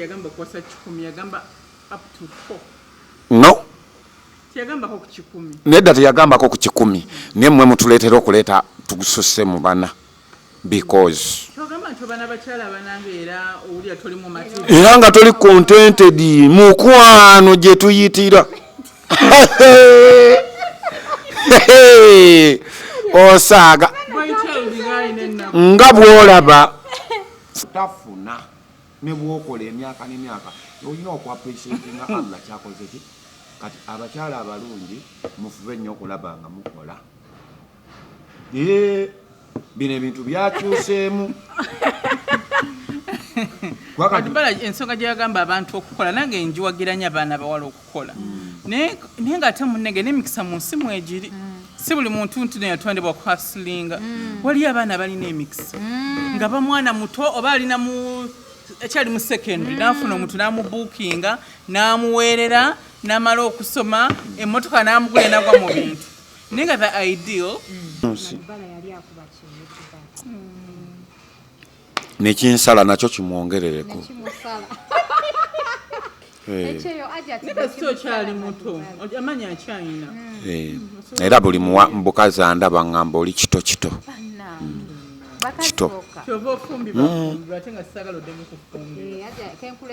Yagamba kwasa 10 yagamba up to 4. No. Yagamba ko ku 10. Nedda yagamba ko ku 10. Nemmwe mutuleetera okuleeta tugususse mu bana because Yagamba nti bana bakyala banange era uli atoli mu mati. Era nga toli contented mukwano gye tuyitira. Osaaga nga bw'olaba tafuna ne bw'okola emyaka n'emyaka olina okwapreciatinga Allah kyakoze ki kati abakyala abalungi mufube nnyo okulaba nga mukola bino ebintu byakyuseemu. Madubala ensonga gye yagamba abantu okukola nange njiwagiranya abaana bawala okukola naye nga ate munnege n'emikisa mu nsi mwegiri si buli muntu nti yatondebwa ku hustlinga waliyo abaana balina emikisa nga bamwana muto oba alina ekyali mu secondary n'afuna omuntu n'amubuukinga n'amuweerera n'amala okusoma emmotoka n'amugula enagwa mu bintu naye nga the ideal nekinsala nakyo kimwongerereko kyali muto amanya akyalina era buli mukazi andaba ngamba oli kito kito kito kyova ofumbibwa ate nga sisagala oddemu kufumbibwa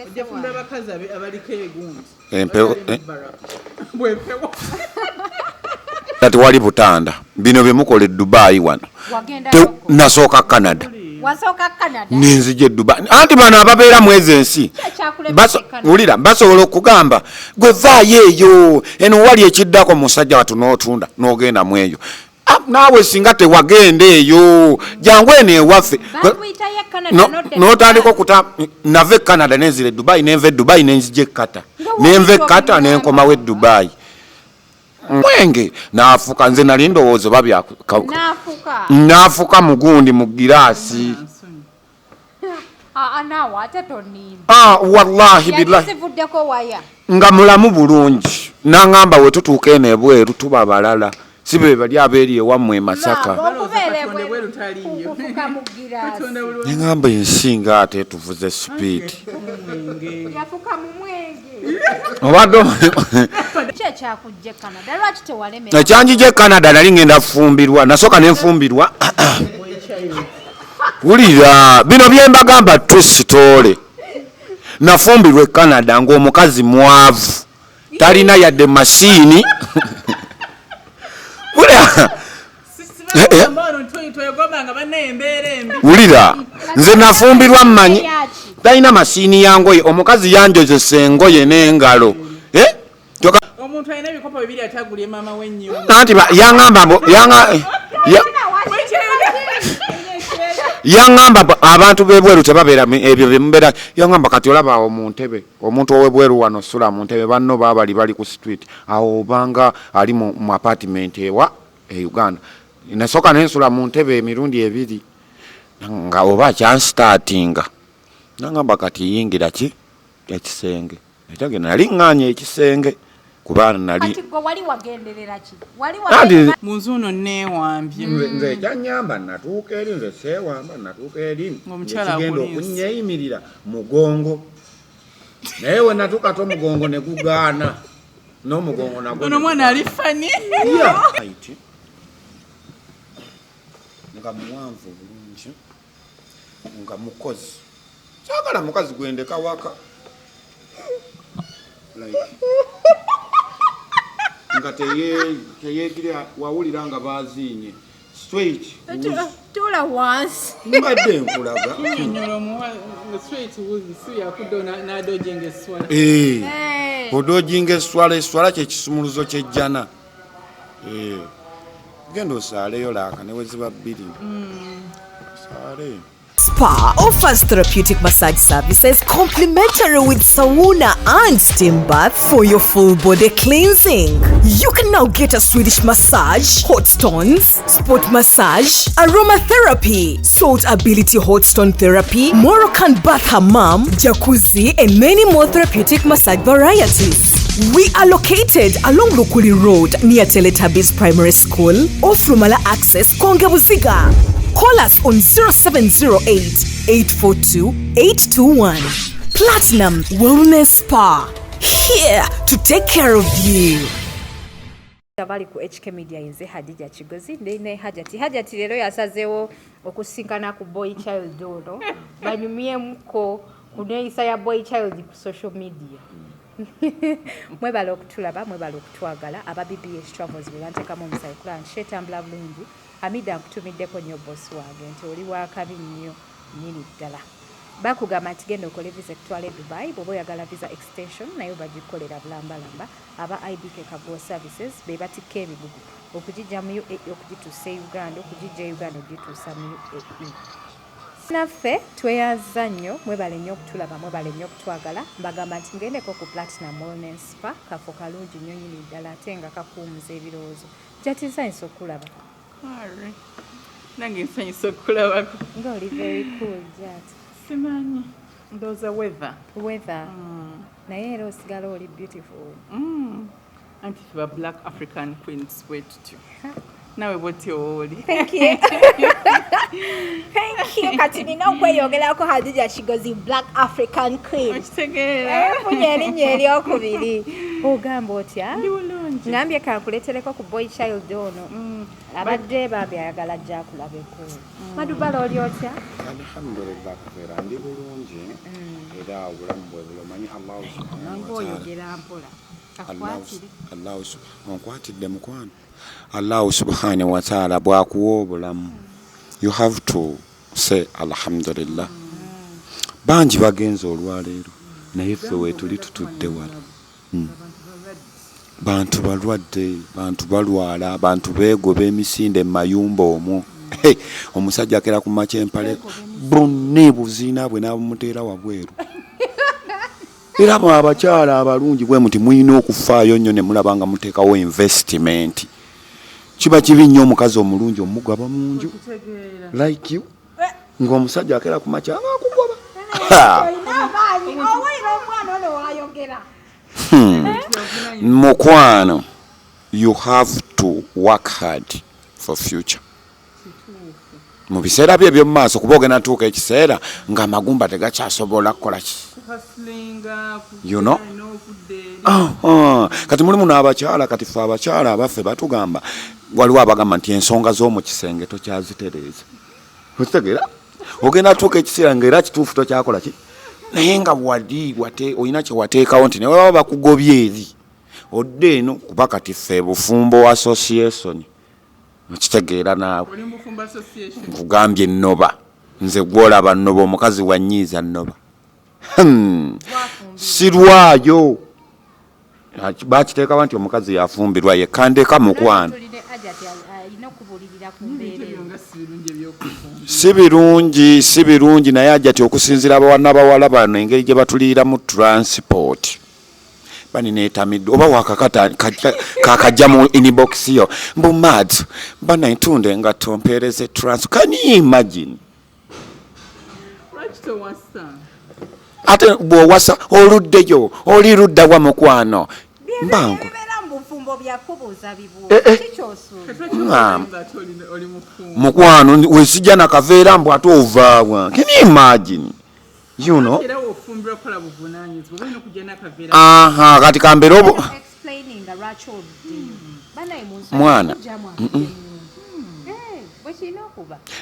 ojja fumbira abakazi abaliko egundi bwempewo tewali butanda bino byemukola e Dubai wano nasooka Canada nenzije Dubai anti bano ababeera mwezi ensi ulira basobola okugamba gwe vaayo eyo eno wali ekiddako musajja watu n'otunda n'ogenda mu eyo naawe singa tewagenda eyo jangu eno ewaffe n'otandika okuta nava e Canada nenzira e Dubai nenva e Dubai nenzija e Kata nenva e Kata nenkomawo e Dubai mwenge nafuka nze nali ndowooza nafuka mugundi mu giraasi wallahi billahi nga mulamu bulungi nangamba we tutuuka eno ebweru tuba abalala si be bali abeeri ewammwe Masaka nengamba ensinga ate tuvuze speed ekyanjije Canada nali ngenda fumbirwa nasooka nenfumbirwa wulira bino byembagamba tusitole nafumbirwa e Canada ng'omukazi mwavu talina yadde masiini wulira nze nafumbirwa mmanyi talina masiini yangoye omukazi yanjozesa engoye n'engalo omuntu alina ebikopo bibiri atagulye maama w'ennyumba anti yangamba abantu b'ebweru tebabeera ebyo byemubeera yangamba kati olaba awo mu ntebe omuntu ow'ebweru wano sula mu ntebe banno bali ku street awo obanga ali mu apartment ewa e Uganda nasooka nensula mu ntebe emirundi ebiri nga oba kyanstartinga nangamba kati yingira ki ekisenge etage nali ŋŋaanya ekisenge kubana nali mu nsi ono neewambye nze ekyanyamba natuuka eri nze seewamba natuuka eri ngenda okunyeyimirira mugongo naye we natuuka to omugongo ne gugaana n'omugongo nagwo ono omwana ali fani nga muwanvu bulungi nga mukozi kyagala mukazi gwendeka waka nga teyegira wawulira nga bazinye straight tula once mbadde nkulaga odojinga eswala kyekisumuluzo kyejjana genda osaaleyo laaka neweziba bbiri saale. Spa offers therapeutic massage services complimentary with sauna and steam bath for your full body cleansing. You can now get a Swedish massage, hot stones, sport massage, aromatherapy, salt ability hot stone therapy, Moroccan bath hammam, jacuzzi, and many more therapeutic massage varieties. We are located along Lukuli Road near Teletubbies Primary School, off Rumala Access, Kongebuziga. Call us on 0708 842 821. Platinum Wellness Spa, here to take care of you. Abali ku HK Media inze Hadija Kigozi ndine Hajati lero yasazeewo okusinkana ku Boy Child ono banyumyemuko kuneeyisa ya Boy Child ku social media. Mwebala okutulaba, mwebala okutwagala aba BBS Travels bwebantekamu omusayikula nshetambula bulungi Hamida nkutumiddeko nnyo bosi wange nti oli wakabi nnyo nnyini ddala. Bakugamba nti genda okole visa ekutwala Dubai bw'oba oyagala visa extension nayo bagikolera bulambalamba aba IBK Cargo Services be batikka ebibugu okugijja mu UAE okugituusa Uganda okugijja Uganda okugituusa mu UAE. Naffe tweyaza nnyo mwebale nnyo okutulaba mwebale nnyo okutwagala mbagamba nti ngendeko ku Platinum Wellness Spa kafo kalungi nnyo nnyini ddala ate nga kakuumuza ebirowoozo. Jati nsanyusa okulaba. Nange nsanyusa okulabako. Ng'oli very cool Jati. Simanyi ndowooza weather. Naye era osigala oli beautiful. Anti tuba Black African Queens bwetutyo. Nawe bwotyo oli. Thank you. Thank you. Kati nina okweyogerako Hadija Kigozi Black African Queen. Okitegeera. Funye erinnya eryokubiri. Ogamba otya? Ndi bulungi. Ngambye kankuleetereko ku Boy Child ono. Abadde bambi ayagala ajja akulabeko. Madubala oli otya? Alhamdulillah kafeera ndi bulungi era obulamu bwe bulomanyi Allah subhanahu wa ta'ala. Oyogera mpola. Akwatire. Onkwatidde mukwano. Allah subhanahu wa ta'ala bw'akuwa obulamu. You have to say alhamdulillah. Bangi bagenze olwaleero naye ffe weetuli tutudde wala. Bantu balwadde, bantu balwala, abantu beegoba emisinde mu mayumba omwo. Omusajja akera ku makya empale bonna buziina bwe n'abumuteera wabweru. Era abo abakyala abalungi bwe muti mulina okufaayo nnyo ne mulaba nga muteekawo investment. Kiba kibi nnyo omukazi omulungi omugaba mu nju like you ng'omusajja akera ku makya akugoba. Mukwano, you have to work hard for future. Mu biseera bye by'omu maaso kuba ogenda tuuka ekiseera ng'amagumba tegakyasobola kukola ki. You know? Kati mulimu n'abakyala kati ffe abakyala abaffe batugamba waliwo abagamba nti ensonga z'omu kisenge tokyazitereeza. Okitegeera? Ogenda tuuka ekiseera ng'era kituufu tokyakola ki. Naye nga olina kye wateekawo nti ne baba bakugobye eri odde eno kuba kati ffe Bufumbo Association. Okitegeera naawe nkugambye Nnoba nze gwolaba Nnoba omukazi wanyiiza Nnoba. Sirwayo bakiteekawo nti omukazi yafumbirwa yekandeka mukwano. Si birungi naye ajati okusinziira abawana bawala bano engeri gye batuliira mu transport. Bani netamidde oba wakakata kakajja mu inbox yo mbu mad bana ntunde nga tompereze trans. Can you imagine? Ate bw'owasa oluddeyo oli ludda wa mukwano mbangu mukwano wesijja nakaveera mbu ate ovaawa. Can you imagine? You know? Kati kambere obo mwana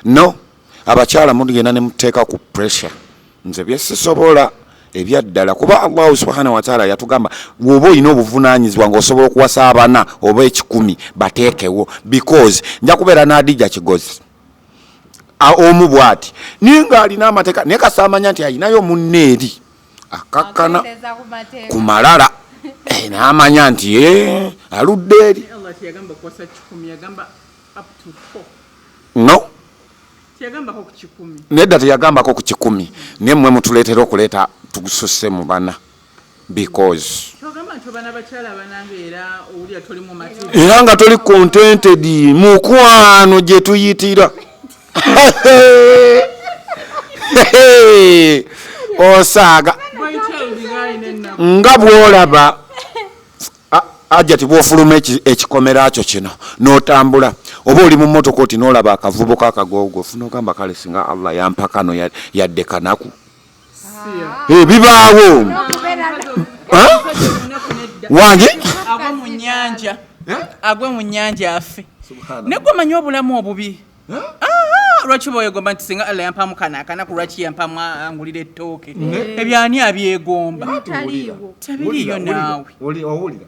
no abakyala mugenda ne muteeka ku pressure. Nze byesisobola ebyaddala kuba Allah subhanahu wa ta'ala yatugamba woba olina obuvunaanyizibwa ng'osobola okuwasa abana oba 10 bateekewo because nja kubeera n'Adija Kigozi omu bw'ati ninga alina amateeka naye kasamanya nti alinayo munne eri akakkana ku malala n'amanya nti aludde eri no nedda teyagambako ku 10 naye mmwe mutuleetera okuleeta tugususse mu bana because era nga toli contented mukwano gye tuyitira. Osaaga nga bw'olaba ajati bw'ofuluma ekikomera kyo kino n'otambula oba oli mu mmotoka oti n'olaba akavubo k'akagogo ofuna ogamba kale singa Allah yampa kano yadde kanaku bibaawo wange agwe mu nnyanja afe negwe manyi obulamu obubi lwaki bwegomba nti singa Allah yampamu kanaku lwaki yampamu angulira ettooke ebyani abyegomba tabiriyo naawe owulira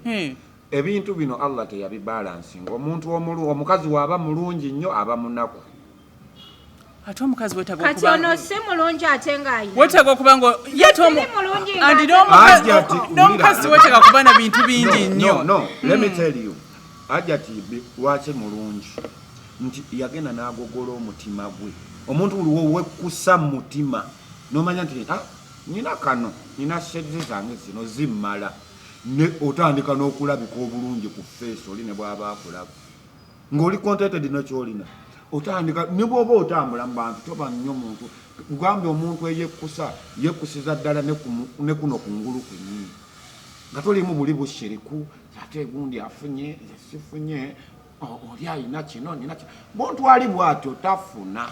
ebintu bino Allah teyabibalansinga omuntu omukazi waaba mulungi nnyo aba munaku ate omukazi kati ono si mulungi ate ng'ayina wetaaga okuba nga n'omukazi wetaaga kuba na bintu bingi nnyo. No, let me tell you Hajati lwaki mulungi nti yagenda n'agogola omutima gwe omuntu buli wekusa mu mutima n'omanya nti nina kano nina shedde zange zino zimmala ne otandika n'okulabika obulungi ku face oli ne bw'aba akulaba ng'oli contented n'ekyolina otandika ne bw'oba otambula mu bantu toba nnyo muntu kugambye omuntu yekusiza ddala ne kuno ku ngulu kwennyini nga tolimu buli bushiriku ate gundi afunye sifunye oli ayina kino nina kino bontwali bw'atyo tafuna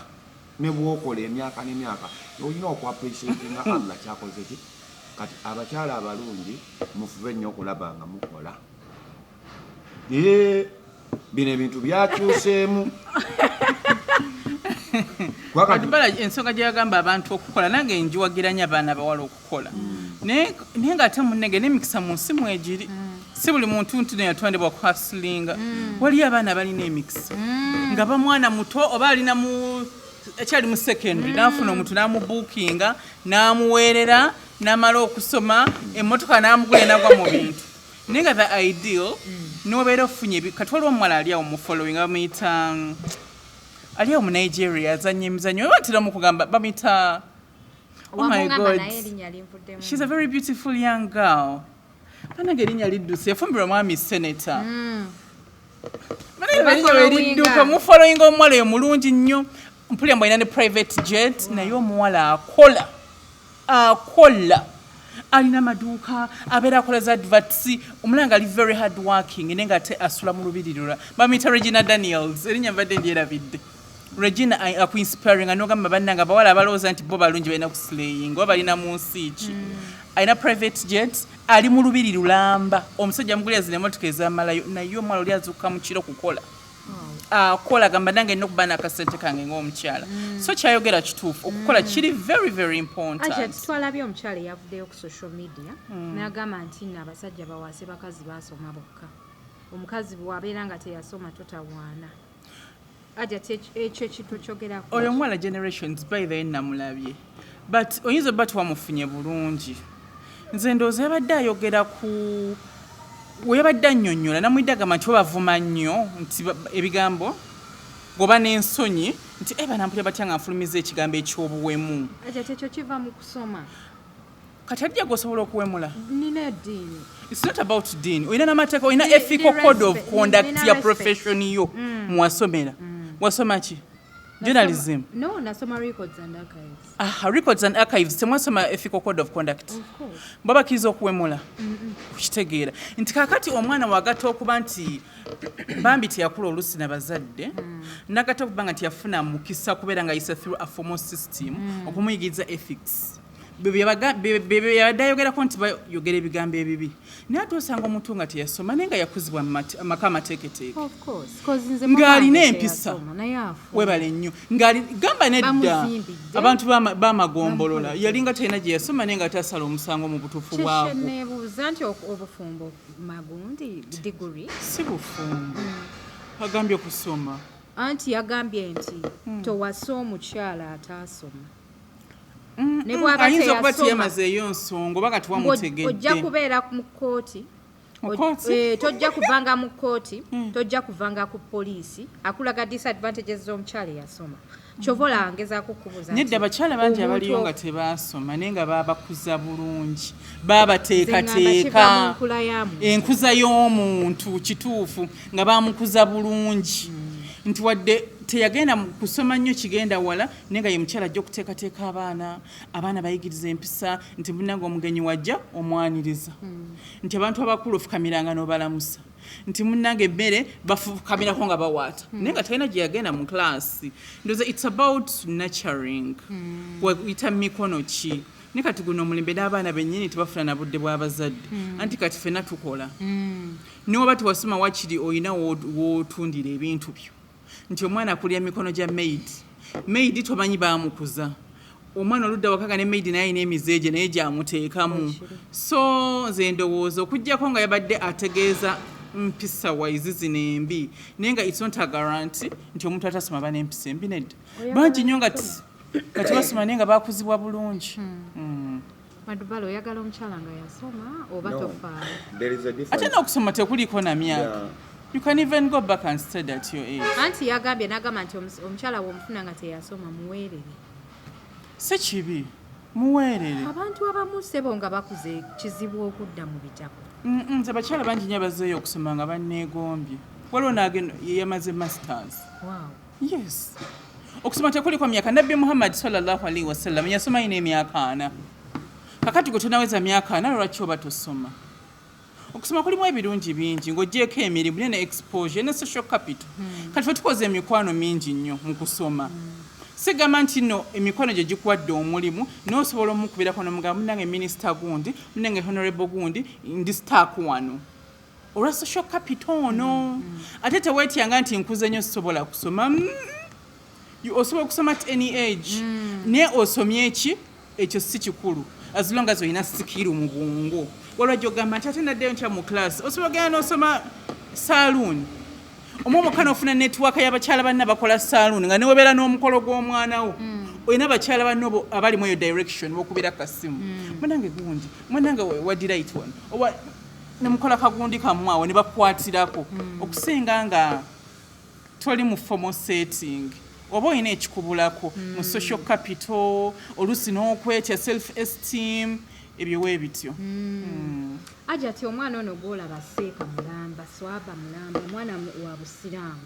ne bw'okola emyaka n'emyaka olina okwapreciatinga Allah kyakoze ki kati abakyala abalungi mufube nnyo okulaba nga mukola bino ebintu byakyuseemu Madubala ensonga gye yagamba abantu okukola nange njiwagiranya abaana bawala okukola naye nga ate munnege n'emikisa mu nsi mwegiri si buli muntu ntino yatwandibwa ku hustlinga waliyo abaana balina emikisa nga bamwana muto oba alina ekyali mu secondary n'afuna omuntu n'amubuukinga n'amuweerera n'amala okusoma emmotoka n'amugula n'agwa mu bintu naye nga the ideal n'obeera ofunye kati waliwo omuwala ali awo mu following bamuyita ali awo mu Nigeria azanya emizanyo batera mu kugamba bamuyita oh my God she's a very beautiful young girl banage erinnya lidduse yafumbirwa mwami senator eridduka mufollowinga omuwala oyo mulungi nnyo mpulira mbu alina ne private jet naye omuwala akola alina maduuka abeera akola za adverts omulanga ali very hard working naye nga ate asula mu lubiri lula bamuyita Regina Daniels erinnya mbadde ndyerabidde Regina akuinspiring anogamba bannanga bawala abalowooza nti bo balungi balina kuslaying oba balina mu nsi ki alina private jet ali mu lubiri lulamba omusajja mugulira zino emmotoka ezamalayo naye omwala oli azuuka mu kiro kukola akola gamba nange nnina okuba n'akasente kange ng'omukyala so kyayogera kituufu okukola kiri very very important. Twalabye omukyala eyavuddeyo ku social media n'agamba nti nno abasajja bawaase bakazi baasoma bokka omukazi bw'abeera nga teyasoma totawaana ekyo kintu kyogerako oyo omuwala generations by the end namulabye but oyinza oba tiwamufunye bulungi nze ndowooza yabadde ayogera ku weyabadde annyonnyola namwidde agamba nti webavuma nnyo nti ebigambo goba n'ensonyi nti banampulira batya nga nfulumiza ekigambo eky'obuwemu ekyo kiva mu kusoma kati ajja gosobola okuwemula nina eddiini it's not about dini oyina n'amateeka oyina ethical code of conduct ya profession yo muwasomera wasoma ki journalism no nasoma records and archives records and archives temwasoma ethical code of conduct babakkiriza okuwemula kukitegeera nti kakati omwana wagata okuba nti bambi teyakula oluusi nabazadde nagata okuba nga tiyafuna mukisa kubeera nga ayisa through a formal system okumuyigiriza ethics bebeyabadde ayogerako nti bayogera ebigambo ebibi naye ate osanga omuntu nga teyasoma naye nga yakuzibwa amaka amateeketeeke ng'alina empisa webale nnyo gamba nedda abantu bamagombolola yalinga talina gye yasoma naye nga tasala omusango mu butuufu bwabwo neebuuza nti obufumbo magundi diguri si bufumbo agambye okusoma anti yagambye nti towasa omukyala ataasoma ayinza okuba tiyamazeeyo nsonga oba kati wamutegedde ojja kubeera mu kkooti tojja kuvanga mu kkooti tojja kuvanga ku poliisi akulaga disadvantages z'omukyala eyasoma kyova olangezaako okubuuza nedda abakyala bangi abaliyo nga tebaasoma naye nga baabakuza bulungi baabateekateeka enkuza y'omuntu kituufu nga baamukuza bulungi nti wadde teyagenda kusoma nnyo kigenda wala naye nga ye mukyala ajja okuteekateeka abaana bayigiriza empisa nti munnanga omugenyi wajja omwaniriza nti abantu abakulu ofukamiranga n'obalamusa nti munnanga emmere bafukamirako nga bawaata naye nga talina gye yagenda mu klaasi ndoza it's about nurturing weyita mikono ki ne kati guno omulembe n'abaana bennyini tebafuna na budde bw'abazadde anti kati ffenna tukola n'oba tewasoma wakiri olina w'otundira ebintu byo nti omwana akulira mikono gya maidi tomanyi baamukuza omwana oludda wakaga ne maidi naye n'emizeege naye gyamuteekamu so nze ndowooza okuggyako nga yabadde ategeeza mpisa waizi zino embi naye nga it's not a guarantee nti omuntu atasoma aba n'empisa embi nedda bangi nnyo nga tebasoma naye nga baakuzibwa bulungi Madubala oyagala omukyala nga yasoma oba tofaayo ate n'okusoma tekuliko na myaka you can even go back and study at your age anti yagambye n'agamba nti omukyala w'omufuna nga teyasoma muweerere si kibi muweerere abantu abamu ssebo nga bakuze kizibu okudda mu bitabo nze bakyala bangi nnyo abazzeeyo okusoma nga banneegombye waliwo naagenda yamaze masters yes okusoma tekuliko myaka nabbi muhammadi sallallahu alaihi wasallam yasoma yina emyaka 4 kakati gwe tonaweza myaka 4 lwaki oba tosoma okusoma kulimu ebirungi bingi ng'oggyeko emirimu ne exposure ne social capital kati fe tukoze emikwano mingi nnyo mu kusoma sigamba nti nno emikono gye gikuwadde omulimu n'osobola omukubirako nomugamba munange minisita gundi munange honorable gundi ndi staaku wano olwa social capital ono ate teweetyanga nti nkuze nnyo sisobola kusoma osobola okusoma at any age naye osomye eki ekyo si kikulu as long as olina sikiru mu bwongo waliwo gyogamba nti ate naddeyo ntya mu class osobola ogenda n'osoma saloon omwomukana ofuna netiwaaka y'abakyala banna bakola saloon nga newebeera n'omukolo gw'omwana wo olina abakyala banno abalimu eyo direction bokubira kasimu mwanange gundi mwanange wadirait one oba nemukola kagundi kamwawo ne bakukwatirako okusinga nga toli mu formal setting oba olina ekikubulako mu social capital oluusi n'okwetya self esteem ebyo weebityo aja ati omwana ono gwolaba seeka mulamba swaba mulamba omwana wa busiraamu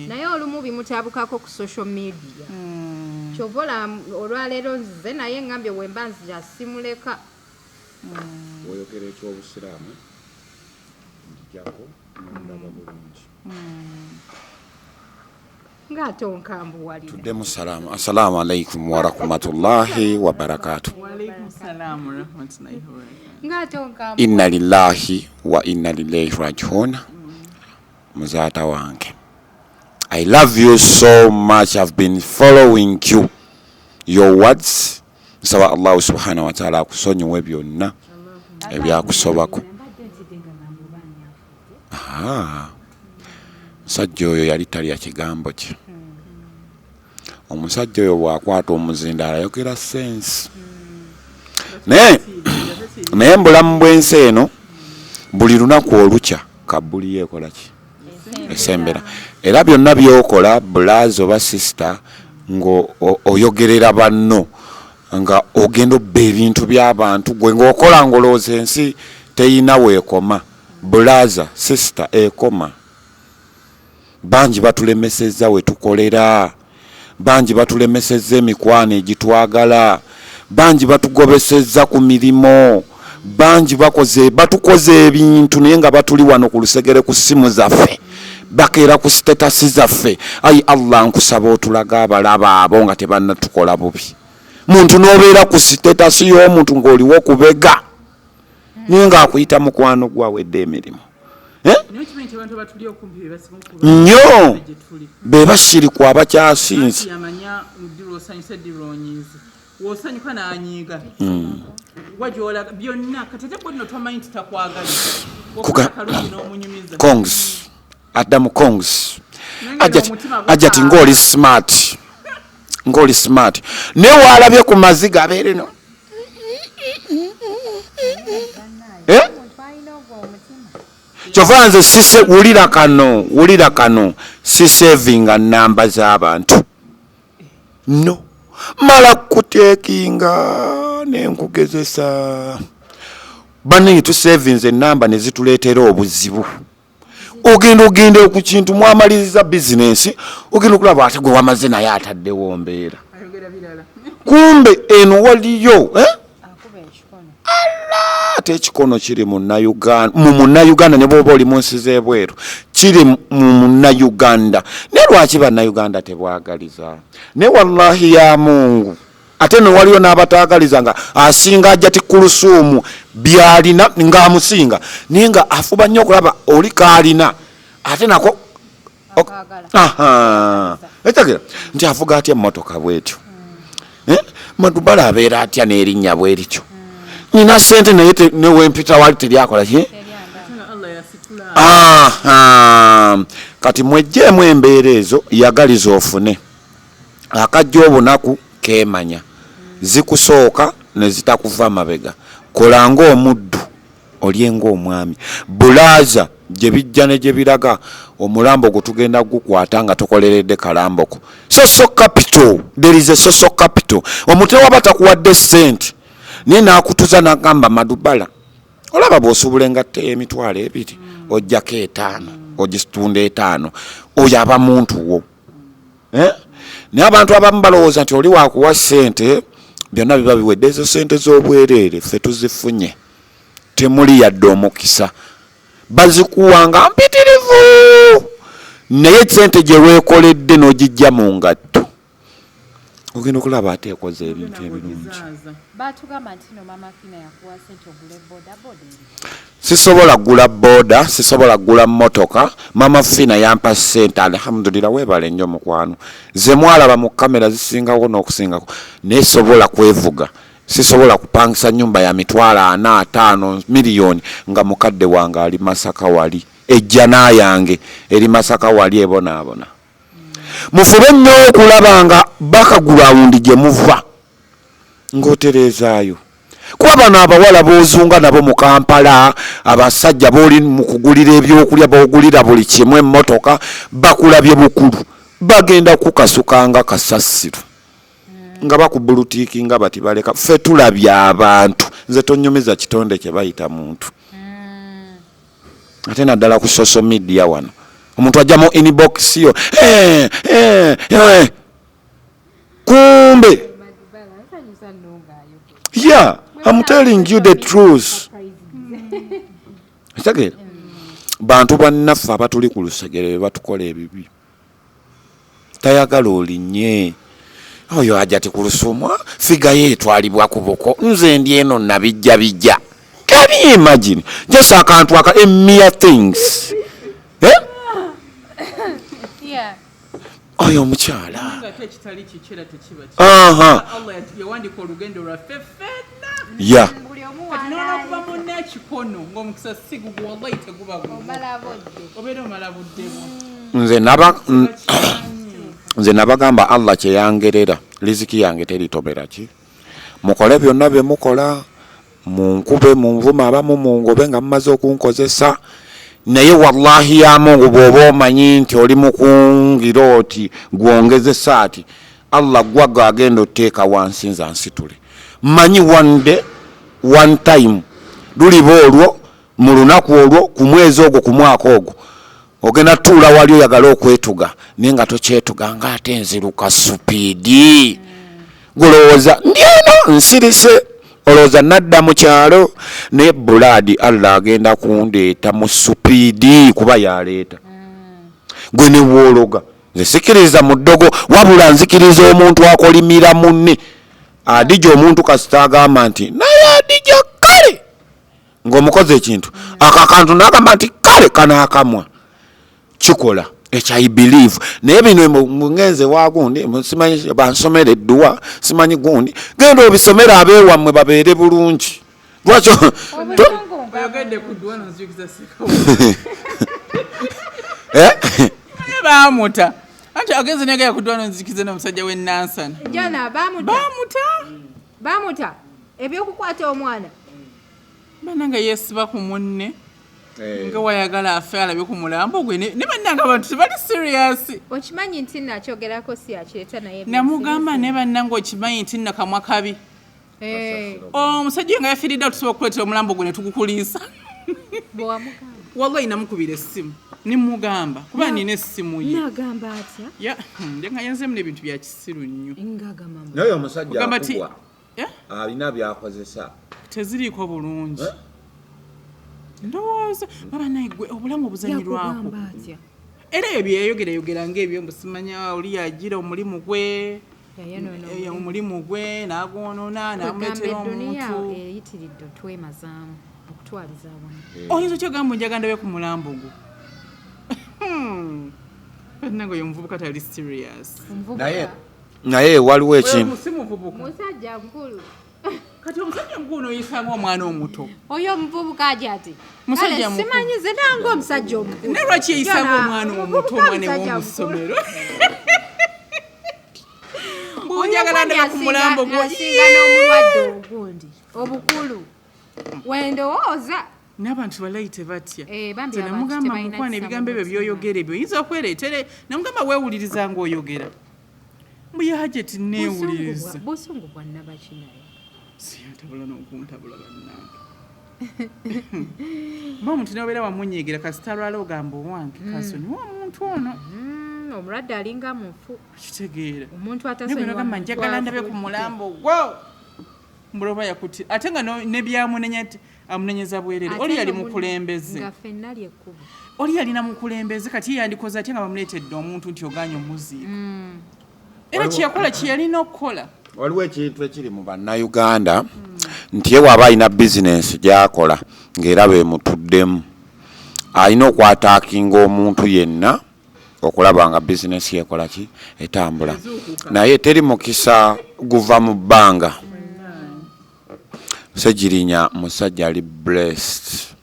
naye olumu bimutabukako ku social media kyovola olwaleero nzize naye ngambye wemba nzija simuleka oyogera ekyobusiraamu njako ndaba bulungi ng'ate onkambuwalira tuddemu salaamu assalaamu alaikum warahmatullahi wabarakatuh ng'ate onkambu inna lillahi wa inna ilaihi rajiun muzaata wange I love you so much. I've been following you your words nsaba Allah subhanahu wa ta'ala akusonyiwe byonna ebyakusobako omusajja oyo yali talya kigambo kye omusajja oyo bwakwata omuzindaala ayogera sense naye mbulamu bw'ensi eno buli lunaku olukya kabuli yeekola ki esembera era byonna byokola bulazi oba sisita ng'oyogerera banno nga ogenda obba ebintu by'abantu gwe ng'okola ng'olowooza ensi teyina weekoma bulaza sisita ekoma bangi batulemesezza we tukolera bangi batulemesezza emikwano egitwagala bangi batugobesezza ku mirimo bangi batukoze ebintu naye nga batuli wano ku lusegere ku ssimu zaffe bakeera ku sitatasi zaffe ayi Allah nkusaba otulaga abalaba abo nga tebannatukola bubi muntu n'obeera ku sitatasi y'omuntu ng'oliwo okubega naye ng'akuyita mukwano gwawedde emirimu nnyo be bashiriku abakyasinze kongs adamu kongs ajati ng'oli smart naye waalabye ku maziga abeere no kyova nze wulira kano sisevinga namba z'abantu no mala kuteekinga nenkugezesa banne tusevinze enamba ne zituleetera obuzibu ogenda ku kintu mwamaliriza bizinensi ogenda okulaba ate gwe wamaze naye ataddewo mbeera kumbe eno waliyo ate ekikono kiri mu munnayuganda ne bwoba oli mu nsi z'ebweru kiri mu munnayuganda naye lwaki bannayuganda tebwagaliza naye wallahi ya mungu ate no waliyo n'abataagaliza nga asinga ajja ti Kulthum byalina ng'amusinga naye nga afuba nnyo okulaba oli kaalina ate nako ekitegeera nti avuga atya emmotoka bwetyo Madubala abeera atya n'erinnya bwe lityo nina ssente naye newempita wali teryakola ki kati mwejjeemu embeera ezo yagaliza ofune akajja obunaku keemanya zikusooka ne zitakuva mabega kola ng'omuddu olye ng'omwami bulaaza gye bijja ne gye biraga omulambo gwe tugenda gukwata nga tokoleredde kalamboko social capital there is a social capital omuntu waba takuwadde ssente naye n'akutuza n'agamba Madubala olaba bw'osuubula engatta emitwalo 2 ojjako 5 ogisitunda 5 oyo aba muntu wo naye abantu abamu balowooza nti oli wakuwa ssente byonna biba biwedde ezo ssente z'obwereere ffe tuzifunye temuli yadde omukisa bazikuwanga mpitirivu naye ssente gye weekoledde n'ogijja mu ngatto ogenda okulaba ate ekoze ebintu ebirungi sisobola gula boda sisobola gula motoka mama Fina yampa ssente alhamdulillah webale nnyo mukwano ze mwalaba mu kamera zisingawo n'okusingako naye sobola kwevuga sisobola kupangisa nyumba ya mitwalo 4-5 miliyoni nga mukadde wange ali Masaka wali ejjana yange eri Masaka wali ebonaabona mufube nnyo okulaba nga bakagulawundi gye muva ng'otereezaayo kuba bano abawala boozunga nabo mu Kampala abasajja booli mu kugulira ebyokulya boogulira buli kimu emmotoka bakulabye bukulu bagenda kukasukanga kasasiru nga bakubulutiiki nga bati baleka ffe tulabye abantu nze tonyumiza kitonde kye bayita muntu ate naddala ku social media wano omuntu ajja mu inbox yo kumbe yeah I'm telling you the truth ekitegeera bantu bannaffe abatuli ku lusegere batukola ebibi tayagala olinnye oyo ajja ti Kulthum figa ye etwalibwa ku buko nze ndi eno nabijja can you imagine just akantu aka mere things oyo omukyala ya nze nabagamba Allah kyeyangerera riziki yange teritobera ki mukole byonna bye mukola munkube munvuma abamu mungobe nga mumaze okunkozesa naye wallahi ya Mungu bw'oba omanyi nti oli mukungira oti gwongeze saati Allah gwaga agenda oteeka wansi nza nsitule manyi one time luliba olwo mu lunaku olwo ku mwezi ogwo ku mwaka ogwo ogenda tuula wali oyagala okwetuga naye nga tokyetuga ng'ate nziruka supiidi golowooza ndyeno nsirise olowooza nadda mu kyalo naye bulaadi Allah agenda kundeeta mu supiidi kuba yaleeta gwe ne woologa nze sikiriza mu ddogo wabula nzikiriza omuntu akolimira munne adija omuntu kasita agamba nti naye adija kale ng'omukozi ekintu akakantu n'agamba nti kale kanaakamwa kikola ekyo I believe naye bino ngenze wagundi simanyi bansomere edduwa simanyi gundi genda obisomere abeewammwe babeere bulungi lwakyo bamuta anti agenze negaya kudwana nzikize n'omusajja w'ennansana jana bamuta ebyokukwata omwana bananga yesiba ku munne nga wayagala afe alabye ku mulambo gwe ne bannanga abantu tebali serious okimanyi nti nakyogerako si yakireeta naye namugamba ne bannanga okimanyi nti nakamwa kabi omusajja nga yafiiridde tusobola okukuleetera omulambo gwe ne tugukuliisa wallahi namukubira essimu nimugamba kuba nina essimu ye nagamba atya nga yanzemu n'ebintu bya kisiru nnyo naye omusajja akubwa alina byakozesa teziriiko bulungi ndowooza baba naye gwe obulamu obuzanyirwako era ebyo yayogerayogera ng'ebyo mbusimanya oli yagira omulimu gwe omulimu gwe n'agwonoona n'amuleetera omuntu eyitiridde twemazaamu okutwaliza awamu oyinza okyogamba njaga ndabe ku mulambo gwo nange oyo omuvubuka tali serious naye waliwo ekintu musajja mukulu kati omusajja mukulu noyisanga omwana omuto oyo omuvubuka ajja ati musajja mukulu simanyize nange omusajja omukulu ne lwaki eyisanga omwana omuto omwana ew'omusomero njagala ndabe ku mulambo gwo asinga n'omulwadde ogundi obukulu wendowooza n'abantu balayi tebatya bambi namugamba mukwana ebigambo ebyo byoyogera ebyo oyinza okwereetere namugamba weewuliriza ng'oyogera mbuye hajeti neewuliriza busungu bwa nabakinaye siyantabula n'okuntabula bannange ba omuntu neobeera wamunyiigira kasita alwala ogamba owange kasonyiwa omuntu ono omulwadde alinga mufu kitegeera omuntu atasonyiwagamba njagala ndabe ku mulambo gwo mbuloba yakuti ate nga nebyamunenya nti amunenyeza bwerere oli yali mukulembeze oli yalina mukulembeze kati yandikoze ate nga bamuleetedde omuntu nti oganya omuziiko era kyeyakola kyeyalina okukola waliwo ekintu ekiri mu bannayuganda nti ye waaba alina bizinensi gy'akola ng'era beemutuddemu alina okwataakinga omuntu yenna okulaba nga bizinensi yekola ki etambula naye teri mukisa guva mu bbanga Segirinya musajja ali blessed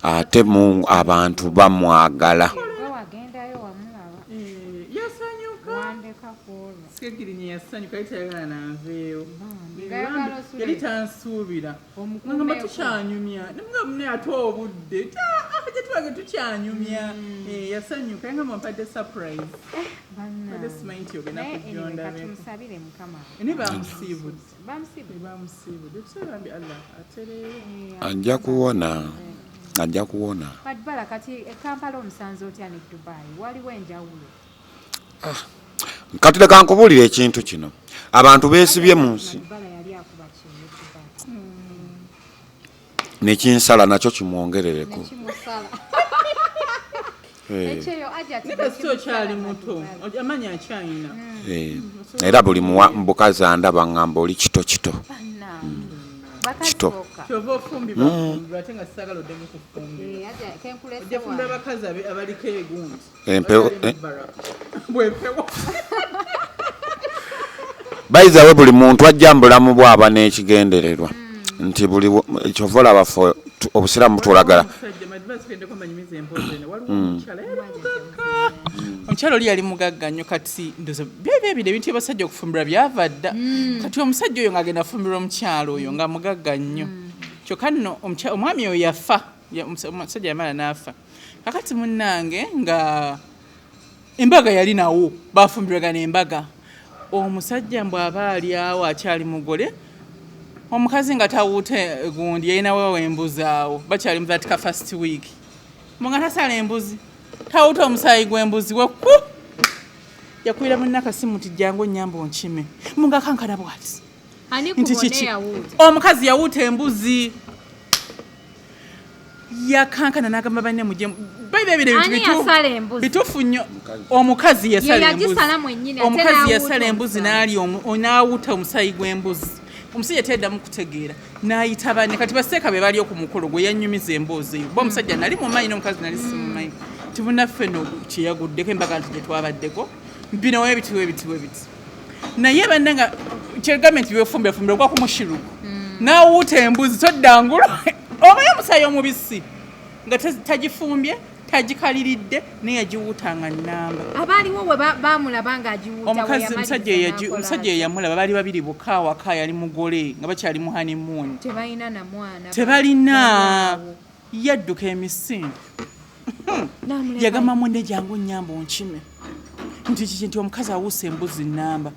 ate mu abantu bamwagala Segirinya yasanyuka yitayagala nanveeyo yali tansuubira ngamba tukyanyumya namugamba naye ate obudde jetwange tukyanyumya yasanyuka ngamba mpadde surprise ate simanyi nti ogenda kujondamusabire mukama ne bamusiibudde tusabambi allah atereyo ajja kuwona Madubala kati Kampala omusanze otya ne Dubai waliwo enjawulo kati leka nkubuulira ekintu kino abantu beesibye mu nsi nekinsala nakyo kimwongerereko okyali muto amanya akyalina era buli mubukazi andaba ngamba oli kito kyova ofumbibwa ate nga sisagala oddemu kufumbibwa ojja fumbira abakazi abaliko egundi bwempewo bayizawe buli muntu ajja mbulamu bwaba n'ekigendererwa nti buli kyova olaba fe obusiraamu tulagala omukyala oli yali mugagga nnyo kati ndoza byebyo ebintu byabasajja okufumbirwa byava dda kati omusajja oyo ng'agenda afumbirwa omukyala oyo nga mugagga nnyo kyokka nno omwami oyo yafa omusajja yamala n'afa kakati munnange nga embaga yali nawo bafumbirwagana embaga omusajja mbw'aba ali awo akyali mugole omukazi nga tawuute gundi yalinawo embuzi awo bakyali mu that first week munga tasala embuzi tawuute omusaayi gw'embuzi weku yakwira munnakasimu nti jangu onnyamba onkime munga kankana bwati nti kiki omukazi yawuuta embuzi yakankana n'agamba banne mujje bituufu nnyo omukazi yasala embuzi n'awuuta omusaayi gw'embuzi omusajja teddamu kutegeera n'ayita banne kati baseeka be bali okumukolo gwe yanyumiza emboozi eyo ba omusajja nali mumanyi n'omukazi nali simumanyi tibunnaffe no kyeyaguddeko embaga nti gye twabaddeko binowo ebitiwo biti naye banne nga kyegambenti byefumbirafumbira ogwa kumushiruku n'awuuta embuzi toddangulu obaye omusaayi omubisi nga tagifumbye tagikaliridde naye yagiwuutanga nnamba abaaliwo we baamulaba ng'agiwuuta omusajja eyamulaba baali babiri bokka awaka yali mugole nga bakyali mu honeymoon tebalina na mwana tebalina yadduka emisinde yagamba munne jangu onnyamba onkime nti kiki nti omukazi awuusa embuzi nnamba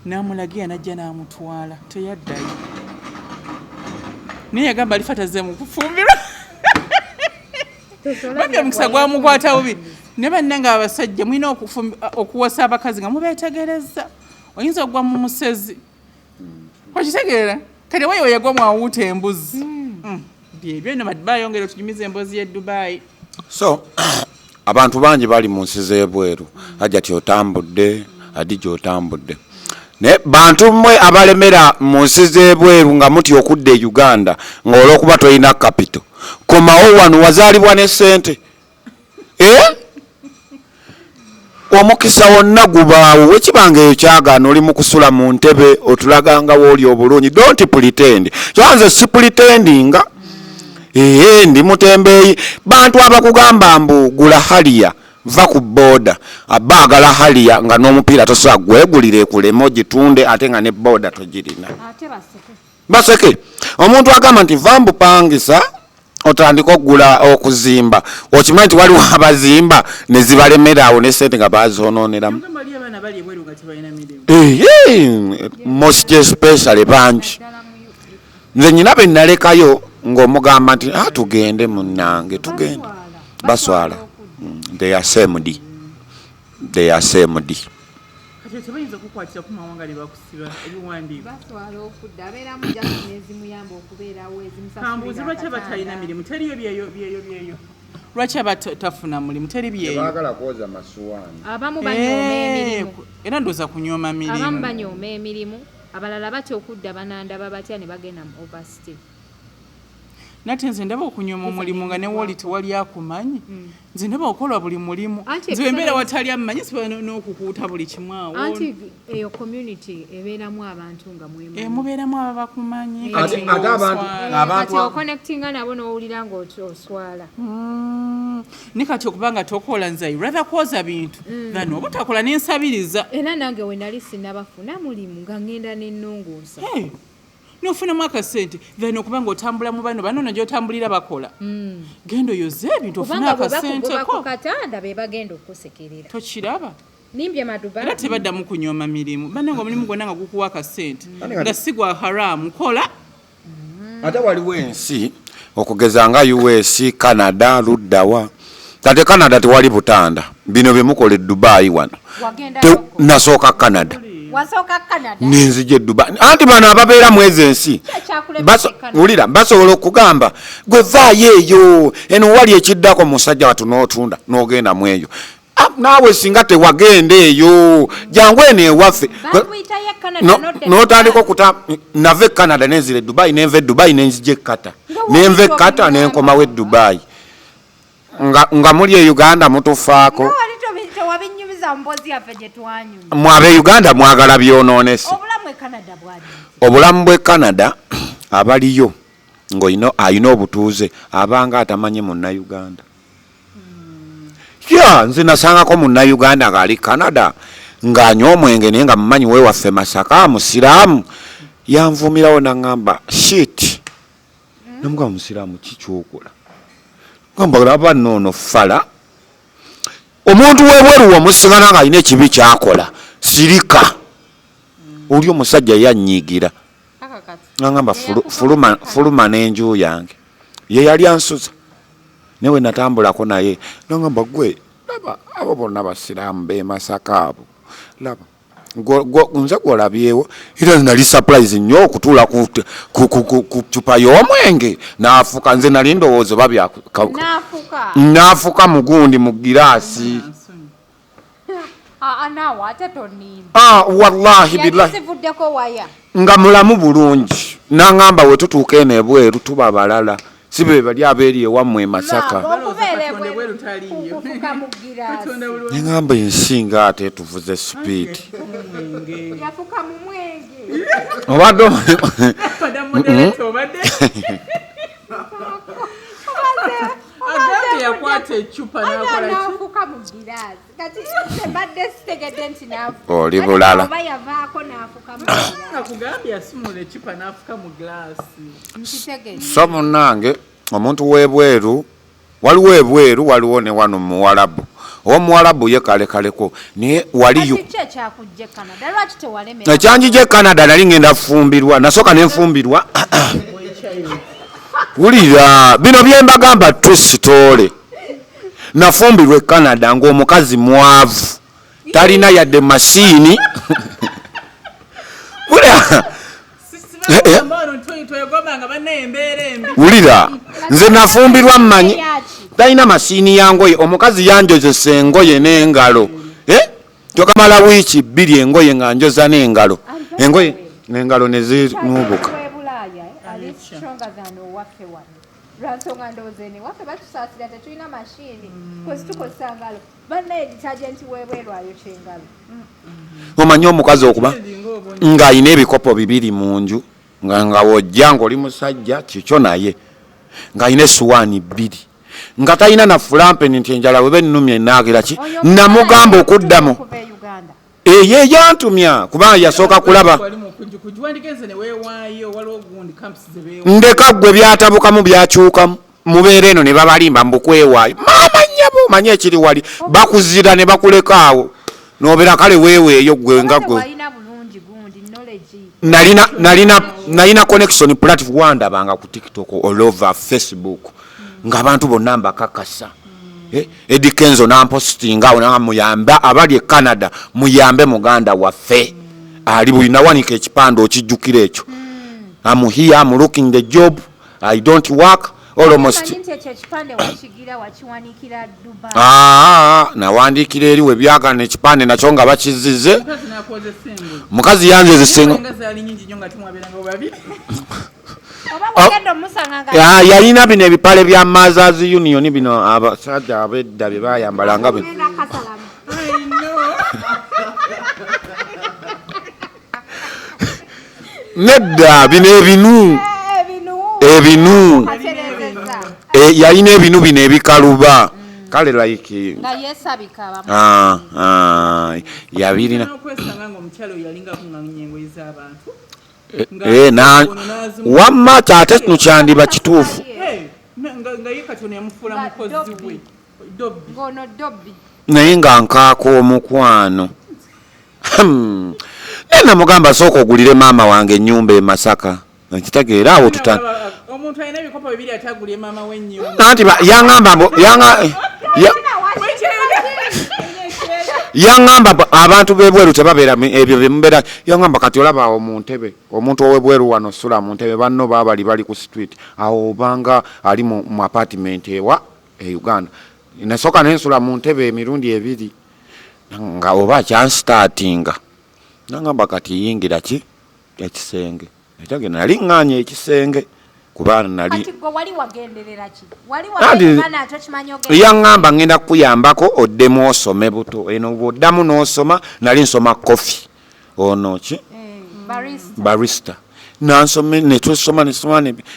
n'amulagira najja n'amutwala teyaddayo naye yagamba alifataze mu kufumbirwa bambi omukisa gwamukwata bubi ne bannanga abasajja mulina okuwasa abakazi nga mubeetegereza oyinza okugwa mu musezi okitegeera kati wayo yagwa mwawuuta embuzi byebyo no Madubala yongera otunyumiza emboozi y'e Dubai so abantu bangi bali mu nsi z'ebweru ajja ti otambudde Adija otambudde ne bantu mmwe abalemera mu nsi z'ebweru nga muti okudde e Uganda ng'olwokuba tolina capital komawo wano wazaalibwa ne ssente omukisa wonna gubaawo wekibanga eyo kyagaana oli mu kusula mu ntebe otulaganga wooli obulungi don't pretend kyanze si pretendinga ndi mutembeeyi bantu abakugamba mbu gula haliya va ku booda abaagala haliya nga n'omupiira tosobola gwegulire kulema ogitunde ate nga ne booda togirina baseke omuntu agamba nti vambupangisa otandika okugula okuzimba okimanyi nti waliwo abazimba ne zibalemerawo ne sente nga bazononeramu most especially bangi nze nyina be nalekayo ng'omugamba nti tugende munnange tugende baswala they are same tebayinza okukwatira ku mawanga ne bakusiba ebiwandiiko kambuuzi lwaki abatalina mirimu teriyo byeyo lwaki abatafuna mulimu teri byeyo abamu banyooma emirimu era ndooza kunyooma mirimu abamu banyooma emirimu abalala batya okudda banandaba batya ne bagenda mu overstay nate nze ndaba okunyooma omulimu nga newoli tewali akumanyi nze ndaba okola buli mulimu nze embeera watali amumanyi siba n'okukuuta buli kimu awo anti eyo community ebeeramu abantu nga mubeeramu aba bakumanyi kati oconnectinga nabo n'owulira ng'oswala ne kati okuba nga tokola nze rather kwoza bintu than obutakola n'ensabiriza era nange we nali sinnabafuna mulimu nga ngenda n'ennongoosa nofunamu akasente then okuba nga otambula mu bano bano nagyotambulira bakola genda oyoze ebintu ofune akasente ko katanda be bagenda okusekerera tokiraba nimbye Madubala era tebaddamu kunyooma mirimu banne nga omulimu gwonna nga gukuwa akasente nga si gwa haramu kola ate waliwo ensi okugeza nga US Canada luddawa kati Canada tewali butanda bino bye mukola e Dubai wano nasooka Canada nenzije Dubai anti bano ababeera mu ezo ensi ulira basobola okugamba gwe vaayo eyo eno wali ekiddako musajja watu n'otunda n'ogenda mu eyo naawe singa tewagenda eyo jangu eno ewaffe n'otandika okuta nava e Canada nenzira e Dubai nenva e Dubai nenzija e Qatar nenva e Qatar nenkomawo e Dubai nga muli e Uganda mutufaako mwabe Uganda mwagala byonoonese obulamu bwe Canada abaliyo ng'ayina obutuuze abanga atamanyi munnauganda nze nasangako munnauganda ng'ali Canada ng'anywa omwenge naye nga mumanyi wewaffe Masaka musiraamu yanvumirawo naŋŋamba shit namugamba musiraamu kikyokola gamba laba noono fala omuntu webweru wamusigana ng'alina ekibi kyakola sirika oli omusajja yanyiigira naŋŋamba fuluma n'enju yange ye yali ansuza newe natambulako naye naŋŋamba gwe laba abo bonna basiraamu be Masaka abo laba nze gwolabyewo era nali surprise nnyo okutuula ku cupa y'omwenge n'afuka nze nali ndowooza oba n'afuka mugundi mu giraasi wallahi billahi nga mulamu bulungi naŋŋamba we tutuuka eno ebweru tuba balala si be bali abeeri ewammwe Masaka neŋŋamba ensinga ate tuvuze speed obadde oli bulala so munnange omuntu webweru waliwo ebweru waliwo ne wano muwalabu omuwalabu ye kalekaleko naye waliyo ekyanjija e Canada nali ngenda fumbirwa nasooka nenfumbirwa wulira bino byembagamba tusitoole nafumbirwa e Canada ng'omukazi mwavu talina yadde masiini wulira nze nafumbirwa mmanyi talina masiini yangoye omukazi yanjozesa engoye n'engalo tokamala wiiki 2 engoye nga njoza n'engalo engoye n'engalo ne zinuubuka lwansonga ndowooza eno waffe batusaasira tetulina mashini kozi tukozesa ngalo bannaye detergenti webwerwayo kyengalo omanyi omukazi okuba ng'alina ebikopo 2 mu nju nga wojja ng'oli musajja kikyo naye ng'alina essuwaani 2 nga talina na fulampeni nti enjala weba ennumya enaagira ki namugamba okuddamu eyo eyantumya kubanga yasooka kulaba ndeka gwe byatabukamu byakyukamu mubeera eno ne babalimba mbukwewaayo maama nnyabo omanyi ekiri wali bakuzira ne bakulekaawo nobeera kale weeweeyo gwe nga gwe nalina connection platform wandabanga ku TikTok all over Facebook ng'abantu bonna mbakakasa Eddie Kenzo nampostinga awo muyambe abali Ecanada muyambe muganda waffe ali bulina wanika ekipande okijjukira ekyo I'm here, I'm looking the job, I don't work almost nawandikira eri we byagana ekipande nakyo nga bakizize mukazi yanze zisinga yalina bino ebipale bya Mothers Union bino abasajja abedda bye bayambalanga bino nedda bino ebinu yalina ebinu bino ebikaluba kale like yabirina wamma ate kino kyandiba kituufu naye nga nkaako omukwano nena mugamba sooka ogulire maama wange ennyumba e Masaka nkitegeera awo omuntu alina ebikopo 2 atagulye maama w'ennyumba nanti yaŋŋamba abantu b'ebweru tebabeera ebyo byemubeera yaŋŋamba kati olaba awo mu ntebe omuntu ow'ebweru wano sula mu ntebe banno bali ku street awo obanga ali mu apartment ewa e Uganda nasooka nensula mu ntebe emirundi 2 nga oba kyanstartinga naŋŋamba kati yingira ki ekisenge etage nali ŋŋaanya ekisenge kubana nali yaŋŋamba ngenda kukuyambako oddemu osome buto eno bwoddamu n'osoma nali nsoma kofi ono ki barista nansome netusoma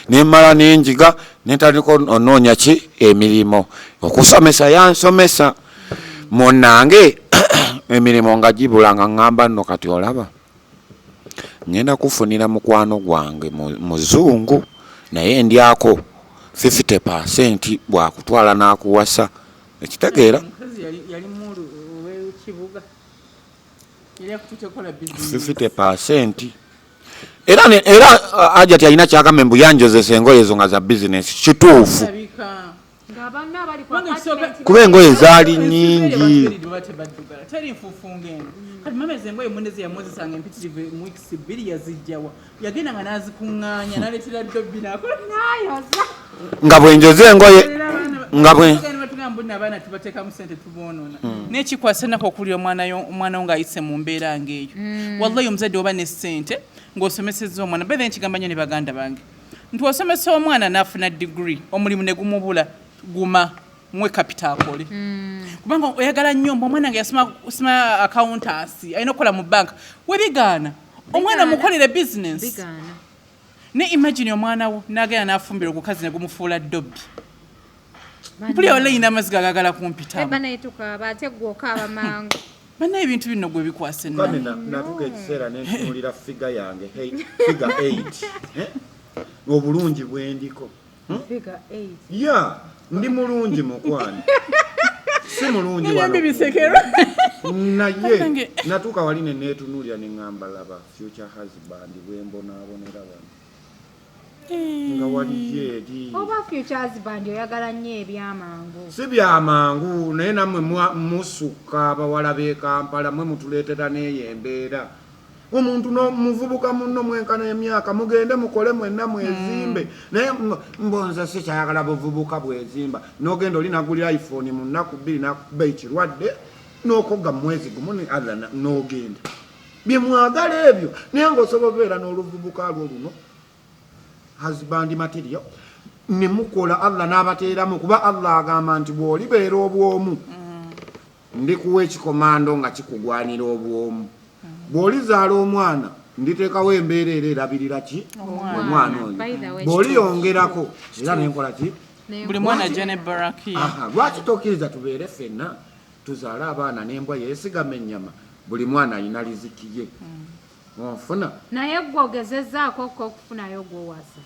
nemala nenjiga netandika onoonya ki emirimu okusomesa yansomesa munange emirimu nga gibulanga ŋŋamba nno kati olaba ngenda kufunira mukwano gwange muzungu naye ndyako 50% bwakutwala n'akuwasa ekitegeera 50% era ajati alina kyagamba mbu yanjozesa engoye ezo nga za bizinesi kituufu kuba engoye zaali nnyingi nga bwenjoza engoye nga nekikwasa ennaku okulira omwana wo ng'ayise mu mbeera ng'eyo wallahi omuzadde oba ne ssente ng'osomesezza omwana bebe nkigamba nnyo ne baganda bange nti wasomesa omwana n'afuna degree omulimu ne gumubula guma mwe capital akole kubanga oyagala nnyo omwana nga yasoma accountants alina okukola mu banka webigaana omwana mukolere business ne imagine omwana wo n'agenda n'afumbira ogukazi ne gumufuula dobbi mpulira wala yina amazzi gagagala kumpitamu banna ebintu bino gwe bikwasa natuka ekiseera nentunulira figa yange figa 8 obulungi bwendiko ya ndi mulungi mukwani si mulungi naye natuka wali nenetunulira neŋŋamba laba future husband bwembonaabonera bano nga wali eri oba future husband oyagala nnyo ebyamangu si byamangu naye nammwe musukka abawala b'e Kampala mwe mutuleetera n'eyo embeera omuntu muvubuka munno mwenkana emyaka mugende mukole mwenna mwezimbe naye mbonza sikyayagala buvubuka bwezimba n'ogenda oli nagulira iPhone mu nnaku 2 nakuba ekirwadde n'okogga mwezi gumu ne Allah n'ogenda bye mwagala ebyo naye ng'osobola n'oluvubuka luno husband material ne mukola Allah n'abateeramu kuba Allah agamba nti bw'olibeera obwomu ndikuwa ekikomando nga kikugwanira obwomu bw'olizaala omwana nditeekawo embeera era erabirira ki omwana oyo bw'oliyongerako era nenkola ki buli mwana jene baraki lwaki tokkiriza tubeere ffenna tuzaale abaana n'embwa yeesigama ennyama buli mwana alina riziki ye onfuna naye gwe ogezezaako okufunayo gwowasa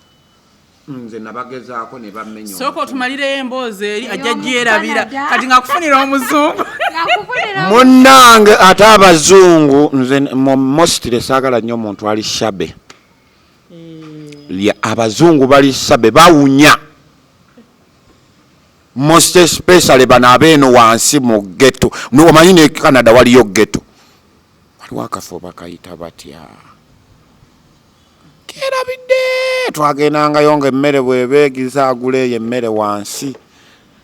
nze nabagezaako ne bammenya sooka otumalireyo emboozi eri ajja gyerabira kati ngaakufunira omuzungu munnange ate abazungu nze mostire saagala nnyo omuntu ali shabe abazungu bali shabe bawunya most especially bano abeeno wansi mu ghetto omanyi ne Canada waliyo ghetto waliwo akafo bakayita batya kerabidde twagendangayo ng'emmere bwebeegiza agula eyo emmere wansi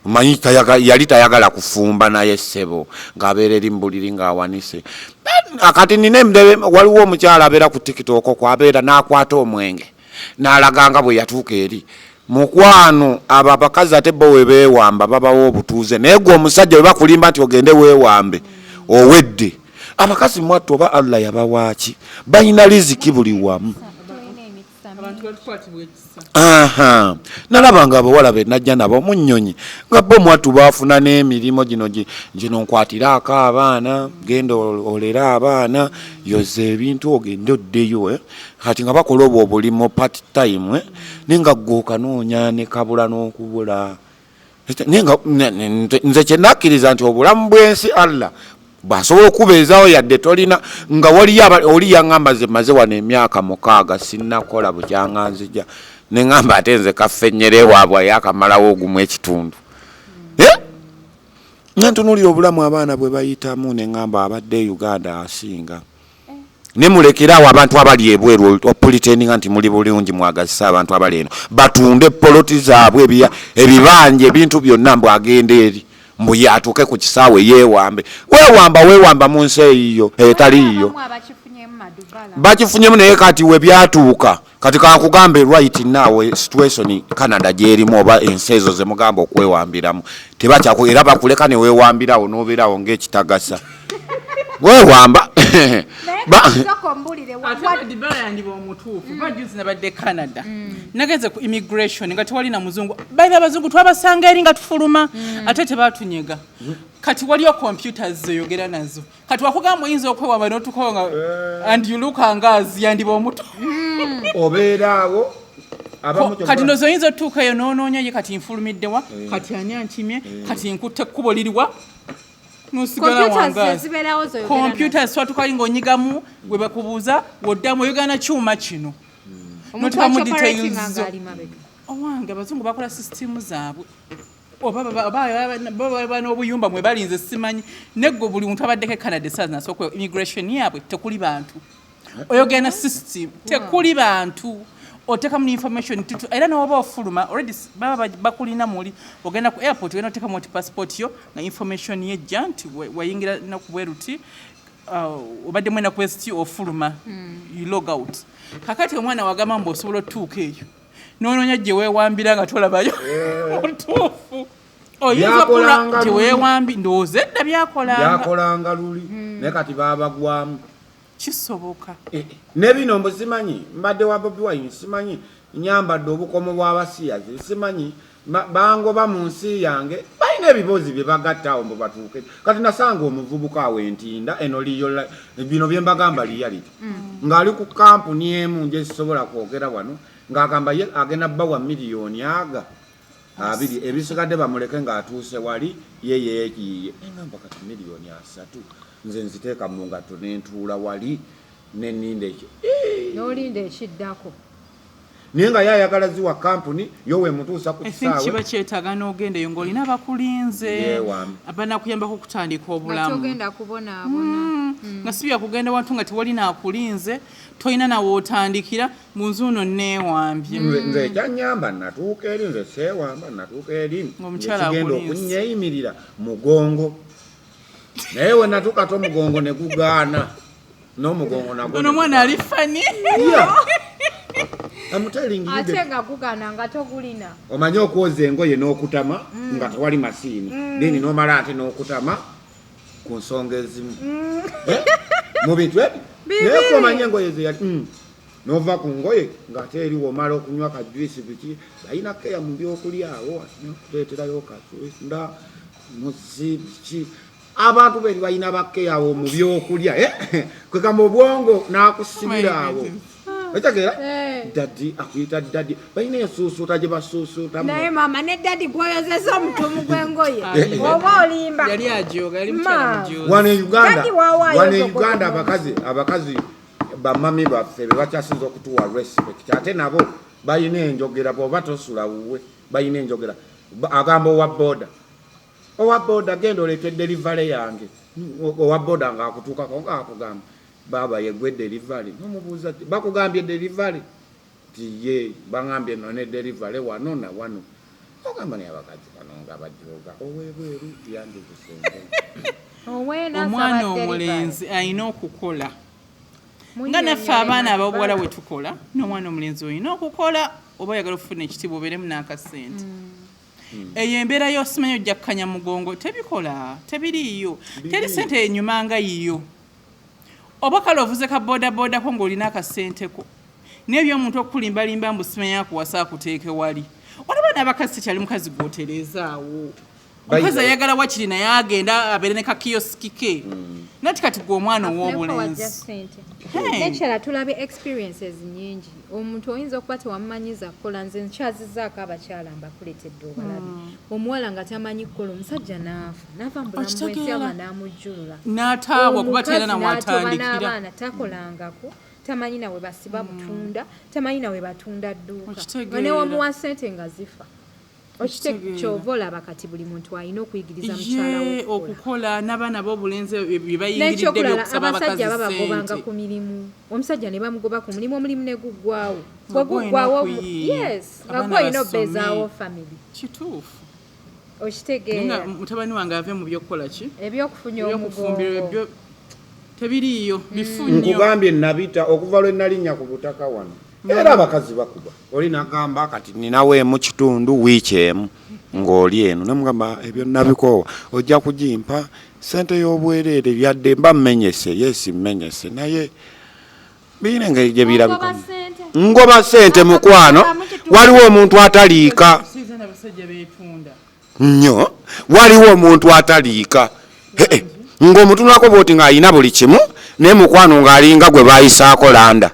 omanyi yali tayagala kufumba naye ssebo ng'abeera eri mbuliri ng'awanise akati nina waliwo omukyala abeera ku tiktok kwabeera n'akwata omwenge n'alaganga bwe yatuuka eri mukwano abo abakazi ate bo we beewamba babawo obutuuze naye gwe omusajja we bakulimba nti ogende weewambe owedde abakazi mwattu oba Allah yabawaaki balina riziki buli wamu nalabanga abawala be najja nabo munyonyi nga bo mwattu baafuna n'emirimu gino nkwatiraako abaana genda olera abaana yoza ebintu ogende oddeyo kati nga bakola obwo obulimu part time naye nga gwokanoonya ne kabula n'okubula nze kye nakkiriza nti obulamu bw'ensi Allah basobola okubeezaawo yadde tolina nga oli yaŋŋamba ze maze wano emyaka 6 sinnakola bukyanganzija ne ŋŋamba ate nze kaffennyere waabwe yakamalawo ogumu ekitundu nga ntunuulira obulamu abaana bwe bayitamu ne ŋŋamba abadde Uganda asinga ne mulekeraawo abantu abali ebweru opuliteninga nti muli bulungi mwagazisa abantu abali eno batunde poloti zaabwe ebibanja ebintu byonna mbw agenda eri mbu yatuuke ku kisaawe weewamba mu nsi eyiyo etaliiyo bakifunyemu naye kati we byatuuka kati kakugambe right now situation Canada gyerimu oba ensi ezo ze mugamba okwewambiramu tebakyaku era bakuleka ne weewambirawo n'obeerawo ng'ekitagasa weewamba Madubala yandiba omutuufu bajuzi nabadde Canada nagenze ku immigration nga tewali na muzungu baina abazungu twabasanga eri nga tufuluma ate tebatunyega kati waliyo computers zeyogera nazo kati wakugamba oyinza okwewamba n'otukola nga and you look angazi yandiba omutuufu obeeraawo kati ndozo oyinza otuukayo n'onoonya ye kati nfulumiddewa kati ani ankimye kati nkutte ekkubo liriwa nusigala wangazi computers twatukaali ng'onyigamu bwe bakubuuza woddamu oyogana kyuma kino notukamu details owange abazungu bakola sisitimu zaabwe oba n'obuyumba mwe balinze simanyi neggo buli muntu abaddeko e Canada esaazi nasooka immigration yaabwe tekuli bantu oyogana system tekuli bantu otekamu information tutu era n'oba ofuluma already baba bakulina muli ogenda ku airport ogenda otekamu oti passport yo na information yejja nti wayingira nakubweruti obadde mwena kwesti ofuluma you log out kakati omwana wagamba mbu osobola otuuka eyo noononya gye weewambira nga tolabayo otuufu oyinza kula gye weewambi ndowooza edda byakolanga luli naye kati babagwamu kisoboka nebino mbu simanyi mbadde wa Bobi Wine simanyi nyambadde obukomo bw'abasiyazi simanyi bangoba mu nsi yange balina ebibozi bye bagattaawo mbu batuuke kati nasanga omuvubuka awo entinda eno liyo bino bye mbagamba reality ng'ali ku kampuni emu nje sisobola kwogera wano ng'agamba ye agenda bbawa miliyoni aga 2 ebisigadde bamuleke ng'atuuse wali ye yeekiye engamba kati miliyoni 3 nze nziteeka mu ngatto n'entuula wali n'enninda ekyo n'olinda ekiddako naye nga yayagala ziwa kampuni yowe mutuusa ku kisaawe kiba kyetaaga n'ogendeyo ng'olina abakulinze abanakuyambako okutandika obulamu ogenda kubonaabona nga si bya kugenda wantu nga tewalina akulinze tolina nawe otandikira mu nzuuno neewambye nze ekyanyamba natuuka eri nze seewamba natuuka eri omukyala ekigenda okunyeyimirira mugongo naye we natuka omugongo ne gugaana n'omugongo nagwo ono mwana ali fani ate nga gugaana nga togulina omanye okwoza engoye n'okutama nga tewali masiini then n'omala ate n'okutama ku nsonga ezimu mu bintu ebyo naye komanye engoye zeyali nova ku ngoye ng'ate eri womala okunywa kajuisi biki balina keya mu byokulya awo okuleeterayo kasunda musi biki abantu beri balina bakeya awo mu byokulya kwegamba obwongo n'akusibira awo ekitegeera dadi akuyita dadi balina ensuusuuta gye basuusuutamu naye maama ne dadi gwoyozeza omutumu gw'engoye oba olimba yali ajoga yali mukyala mujozi wano e Uganda abakazi bamami baffe be bakyasinza okutuwa respect ate nabo balina enjogera bw'oba tosula wuwe balina enjogera agamba owa boda genda oleete delivery yange owa boda ng'akutuukako ng'akugamba baba yegwe delivery nomubuuza bakugambye delivery tiye bangambye none delivery wano na wano ogamba naye abakazi bano nga bajoga owebweru yandikusenge omwana omulenzi alina okukola nga naffe abaana ab'obuwala bwe tukola n'omwana omulenzi olina okukola oba oyagala okufuna ekitiibwa obeeremu n'akasente eyo embeera y'osimanyi ojja kukanya mugongo tebikola tebiriiyo teri sente enyuma nga yiyo oba kale ovuze ka boodabooda ko ng'olina akasenteko n'ebyomuntu okukulimbalimba mbu simanyi akuwasa akuteeke wali olaba n'abakazi tekyali mukazi gwoterezaawo omukazi ayagala wakiri naye agenda abeere ne kakiyosiki ke nati kati gwe omwana ow'obulenzi nekirala tulabe experiences nyingi omuntu oyinza okuba tewamumanyiza kukola nze nkyazizaako abakyala mbakuletedde obalabi omuwala nga tamanyi kukola omusajja n'ava mu bulamu bwensi aba n'amujjulula n'ataabwa kuba tera nawatandikira n'abaana takolangako tamanyi nawe basiba butunda tamanyi nawe batunda dduuka newamuwa sente nga zifa kyova olaba kati buli muntu alina okuyigiriza mukyala we okukola n'abaana b'obulenzi bye bayingiridde byokusaba abakazi abasajja babagobanga ku mirimu omusajja ne bamugoba ku mulimu omulimu ne guggwawo bweguggwawo nga gwe olina obbezaawo family kituufu okitegeera mutabani wange ave mu byokukola ki ebyokufunya omugongo tebiriiyo bifunyo nkugambye nabita okuva lwe nalinnya ku butaka wano era abakazi bakuba oli nagamba kati ninaweemu kitundu wiiki emu ng'oli eno namugamba ebyo nabikoowa ojja kugimpa sente y'obwereere byadde mba mmenyese yesi mmenyese naye birina engeri gye birabikamu ngoba sente mukwano waliwo omuntu ataliika nnyo waliwo omuntu ataliika ng'omutunulako bwoti ng'alina buli kimu naye mukwano ng'alinga gwe baayisaako landa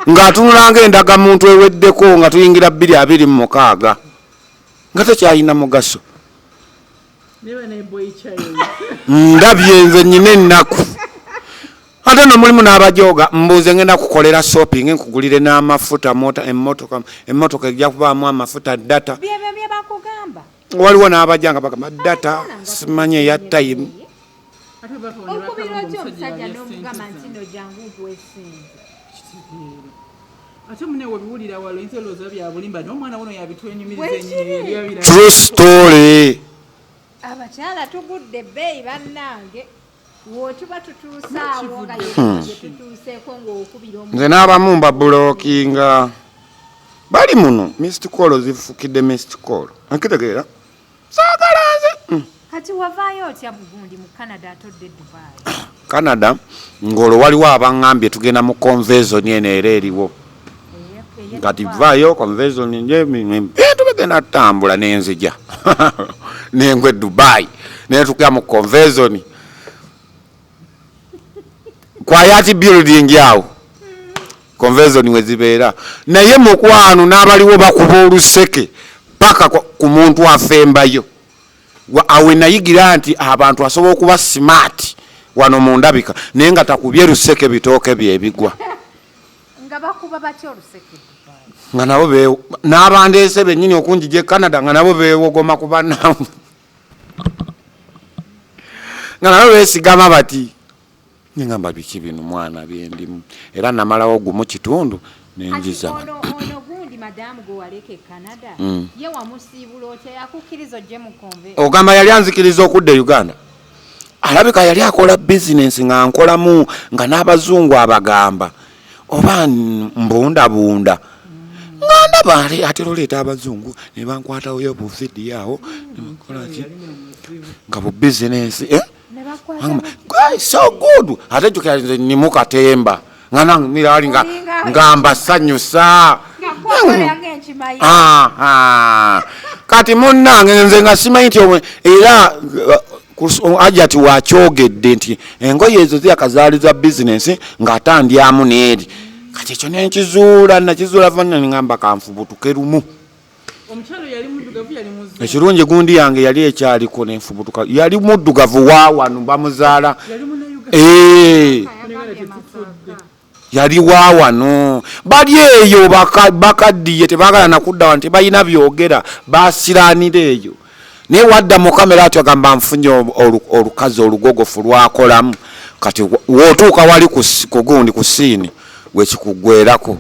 ng'atunulanga endagamuntu eweddeko nga tuyingira 2026 nga tekyalina mugaso ndabye nze nnyina ennaku ate no mulimu n'abajoga mbuuze ngenda kukolera shopping nkugulire n'amafuta emmotoka ejja kubaamu amafuta data byebyo bye bakugamba waliwo n'abajanga bagamba data simanyi eya time okubira otya omusajja n'omugamba nti no jangu ntwesinze ate munewe biwulira walo inseloza bya bulimba n'omwana wono yabitwenyumiriza ennyiriri true story abakyala tugudde ebbeeyi bannange wotuba tutuusaawo nga yetutuuseeko ng'okubira nze n'abamu mbabulookinga bali muno missed call zifukidde missed call nkitegeera saagala nze kati wavaayo otya bugundi mu Canada atodde Dubai Canada ng'olwo waliwo abaŋŋambye tugenda mu convention eno era eriwo kati vaayo convention tubegenda tutambula n'enzija nengwe Dubai naye tukira mu convention kwayati building yawo convention we zibeera naye mukwano n'abaliwo bakuba oluseke paka ku muntu afembayo awe nayigira nti abantu asobola okuba smart wano mu ndabika naye nga takubye luseke bitooke byebigwa nga bakuba batya oluseke nga nabo n'abandeese bennyini okunjija Canada nga nabo beewogoma ku bannaamu nga nabo beesigama bati nengamba biki bino mwana byendimu era namalawo gumu kitundu nenjiza ono gundi madamu gwe waleka Ecanada ye wamusiibula otya yakukkiriza ojje mu konve ogamba yali anzikiriza okudda Uganda alabika yali akola bizinensi nga nkolamu nga n'abazungu abagamba oba mbundabunda nga ndaba ate loleeta abazungu ne bankwatawo yo bufidi yawo nebakolaki nga bu bizinensi so good ate jukira ni mukatemba nga nirali nga mbasanyusa kati munnange nze nga simanyi nti era ajati wakyogedde nti engoye ezo ziyakazaaliza bizinensi ng'atandyamu n'eri kati ekyo nakizuula vanna ngamba kanfubutuke lumu ekirungi gundi yange yali ekyaliko nenfubutuka yali muddugavu waawano bamuzaala yali waawano bali eyo bakaddiye tebaagala nakudda wano tebalina byogera basiraanira eyo naye wadda mu kamera ati agamba nfunye olukazi olugogofu lwakolamu kati wootuuka wali kugundi ku siini wekikugwerako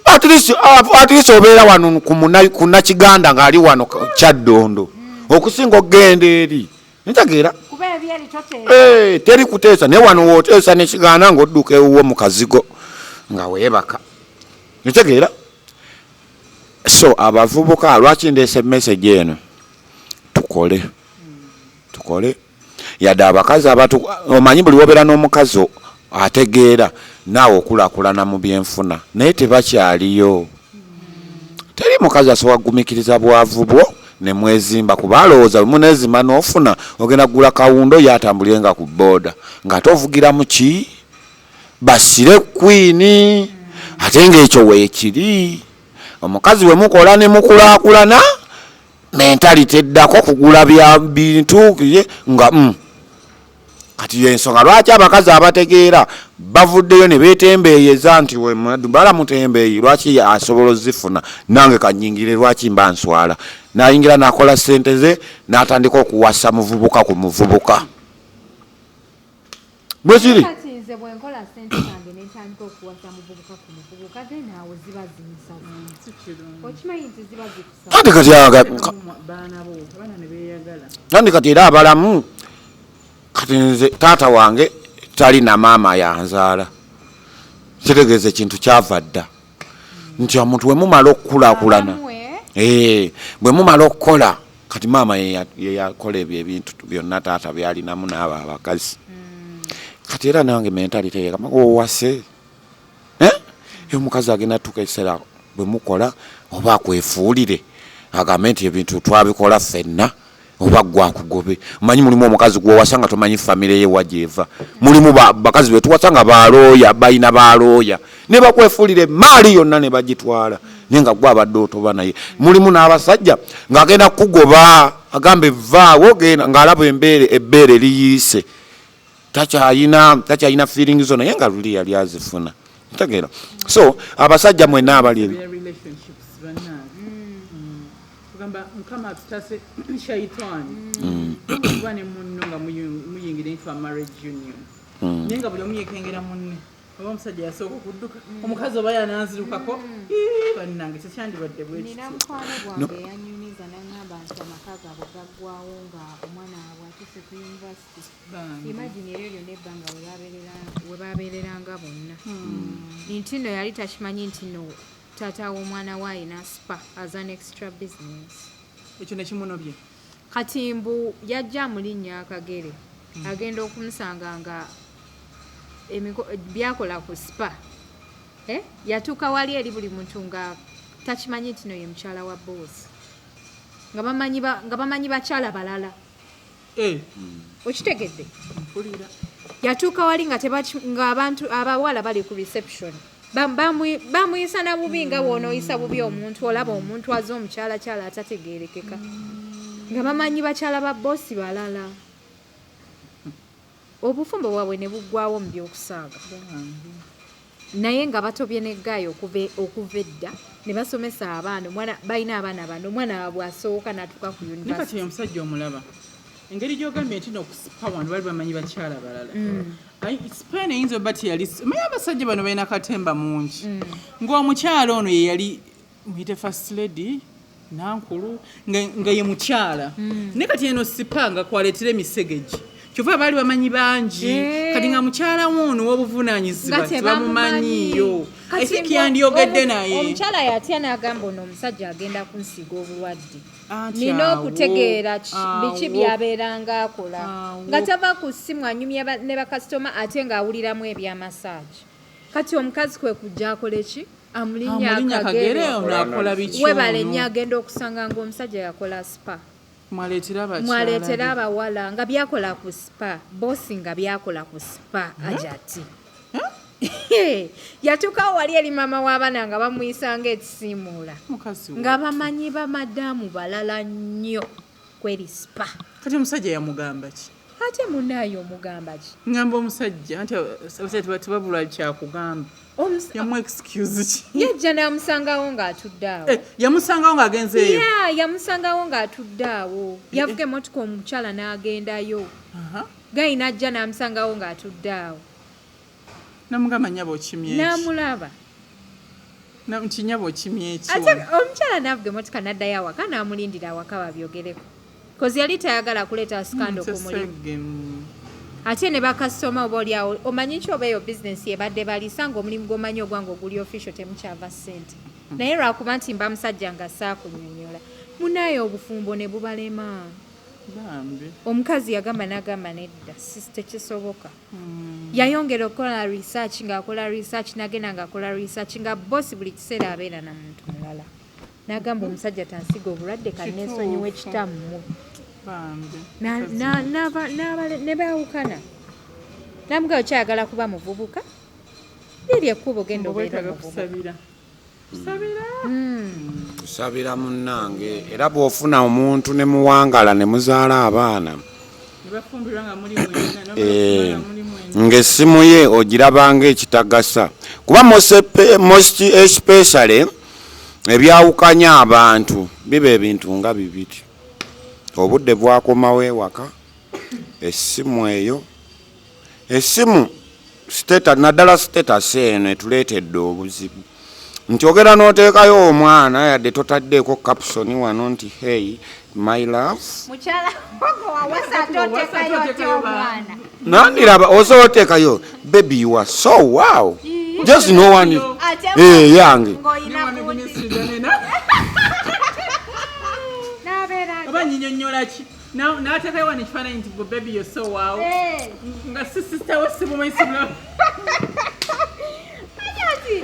at least obeera wano ku Nakiganda ng'ali wano Kyaddondo okusinga okgenda eri ntegeera teri kuteesa naye wano wooteesa nekiganda ng'odduka ewuwo mu kazigo nga weebaka ntegeera so abavubuka lwaki ndeese message eno tukole yadde abakazi abatu omanyi buli wobeera n'omukazi ategeera naawe okulaakulana mu byenfuna naye tebakyaliyo teri mukazi asobola kugumikiriza bwavu bwo ne mwezimba kuba alowooza bwe muneezimba n'ofuna ogenda kugula kawundo yatambulirenga ku booda ng'ate ovugira mu ki basire kwini ate ng'ekyo weekiri omukazi we mukola ne mukulaakulana mentality eddako kugula bya bintu nga kati yensonga lwaki abakazi abategeera bavuddeyo ne beetembeeyeza nti we Madubala mutembeeyi lwaki asobola ozifuna nange kanyingire lwaki mba nswala nayingira nakola sente ze n'atandika okuwasa muvubuka ku muvubuka bwe kiri kati era abalamu kati nze taata wange talina maama yanzaala kitegeeza ekintu kyava dda nti omuntu bwe mumala okukulaakulana bwe mumala okukola kati maama yeyakola ebyo ebintu byonna taata byalinamu n'abo abakazi kati era nange mentality yekamaka owase omukazi agenda tuka ekiseera bwe mukola oba akwefuulire agambe nti ebintu twabikola ffenna oba gwakugobe manyi mulimu omukazi gwowasa nga tomanyi famire ye wajeeva mulimu bakazi betuwasa nga balooya balina balooya ne bakwefuulire maali yonna ne bagitwala naye nga gwe abadde otoba naye mulimu n'abasajja ng'agenda kukugoba agambe vaawo genda ng'alaba ebbeere liyiise takyayina feeling zo naye nga luli yali azifuna ntegeera so abasajja mwenna abali mukama atutase shaitani kuba ne munno nga muyingira into a marriage union naye nga buli omu yekengera munne oba omusajja yasooka okudduka omukazi oba yananzirukako bannange tekyandibadde nina mukwano gwange yanyumiza naŋŋamba nti amaka gaabwe gaggwawo nga omwana waabwe atuse ku yunivasity imagine eryo nebbanga we babeereranga bonna nti nno yali takimanyi nti no taata w'omwana we ayina spa as an extra business ekyo nekimunobye kati mbu yajja mulinnya akagere agenda okumusanga nga byakola ku spa yatuuka wali eri buli muntu nga takimanyi nti no ye mukyala wa boosi nga bamanyi bakyala balala okitegedde yatuuka wali nga abantu abawala bali ku reception bamuyisa na bubi nga bw'onooyisa bubi omuntu olaba omuntu aze omukyalakyala atategeerekeka nga bamanyi bakyala ba boosi balala obufumbo bwabwe ne buggwawo mu byokusaaga naye nga batobye neggaayo okuva edda ne basomesa abaana balina abaana bano omwana waabwe asooka n'atuuka ku yunivasity omusajja omulaba engeri gy'ogambye nti nokusipa wano bali bamanyi bakyala balala sipa neyinza oba teyali manyi abasajja bano balina katemba mungi ng'omukyala ono ye yali muyite first lady nankulu nga ye mukyala naye kati eno sipanga kwaleetera emisegeji kyova baali bamanyi bangi kati nga mukyala woono w'obuvunaanyizibwa tebamumanyiyo esiki yandyogedde naye omukyala yatya n'agamba ono omusajja agenda kunsiga obulwadde nina okutegeera biki byabeeranga akola nga tava ku ssimu anyumya ne bakasitoma ate ng'awuliramu ebyamasaagi kati omukazi kwe kujja akole ki amulinnya akagere webale nnyo agenda okusanga ng'omusajja yakola spa mwaleetera abawala nga byakola ku spa bosi nga byakola ku spa ajati yatuukawo wali eri maama w'abaana nga bamuyisanga ekisiimuula nga bamanyi bamadaamu balala nnyo kweri spa kati omusajja yamugamba ki ate munaayo omugamba ki ngamba omusajja nti tebabulwa kyakugamba yamu excuse ki yajja n'amusangawo ng'atudde awo yamusangawo ng'agenzeeyo yamusangawo ng'atudde awo yavuga emmotoka omukyala n'agendayo gayi n'ajja n'amusangawo ng'atudde awo namugamba nyaba okimye n'amulaba nti nyaba okimye ekyo ate omukyala n'avuga emmotoka n'addayo awaka n'amulindira awaka babyogereko kozi yali tayagala kuleeta sikando ku mulimu ate ne bakasitoma oba oliawo omanyi nti oba eyo bizinesi ebadde balisa ng'omulimu gw'omanyi ogwange oguli official temukyava ssente naye lwakuba nti mba musajja nga saakunnyonnyola munaye obufumbo ne bubalema omukazi yagamba n'agamba nedda tekisoboka yayongera okukola research ng'akola research nagenda ng'akola research nga bosi buli kiseera abeera na muntu mulala n'agamba omusajja tansiga obulwadde kanneesonyiwa ekitammwe ne baawukana namugabo kyayagala kuba muvubuka liri ekkubo genda obeera kusabira munnange era bw'ofuna omuntu ne muwangala ne muzaala abaana ng'essimu ye ogirabanga ekitagasa kuba most especially ebyawukanya abantu biba ebintu nga bibiri obudde bwakomawo ewaka essimu eyo essimu naddala status eno etuleetedde obuzibu nti ogera n'oteekayo omwana yadde totaddeeko capsoni wano nti hey my love nandiraba osobola oteekayo baby you are so wow just no one yange abanyinyonnyola ki n'ateekayo wano ekifaananyi nti baby you're so wow nga sisita wesibumaisibula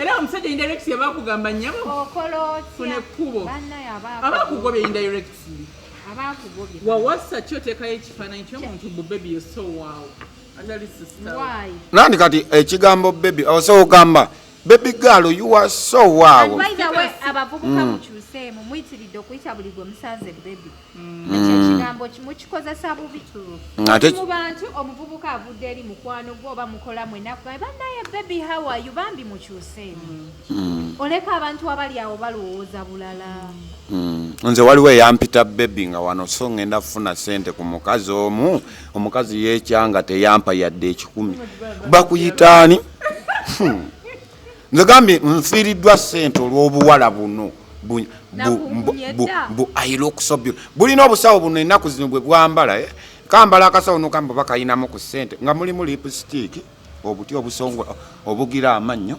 era omusajja indirect yabakugamba nyabo funa ekkubo abakugobya indirect wawasa kyoteekayo ekifaananyi kyomuntu baby you're so wow atali sisita nandi kati ekigambo baby osobola ogamba baby girl you are so wow abavubuka mukyuseemu muyitiridde okuyita buli gwe musanze baby ekyo ekigambo kimukikozesa bubi mu bantu omuvubuka avudde eri mukwano gwe oba mukolamu ennaku bannaye baby how are you bambi mukyuseemu oleka abantu abali awo balowooza bulala nze waliwo eyampita baby nga wano so ngenda kufuna sente ku mukazi omu omukazi yeekyanga teyampa yadde ekikumi bakuyitaani nze gambye nfiiriddwa sente olw'obuwala buno airokusobyo bulina obusawo buno ennaku zino bwe bwambala kambala akasawo nokamba bakayinamu ku sente nga mulimu lipstick obuti obusongo obugira amannyo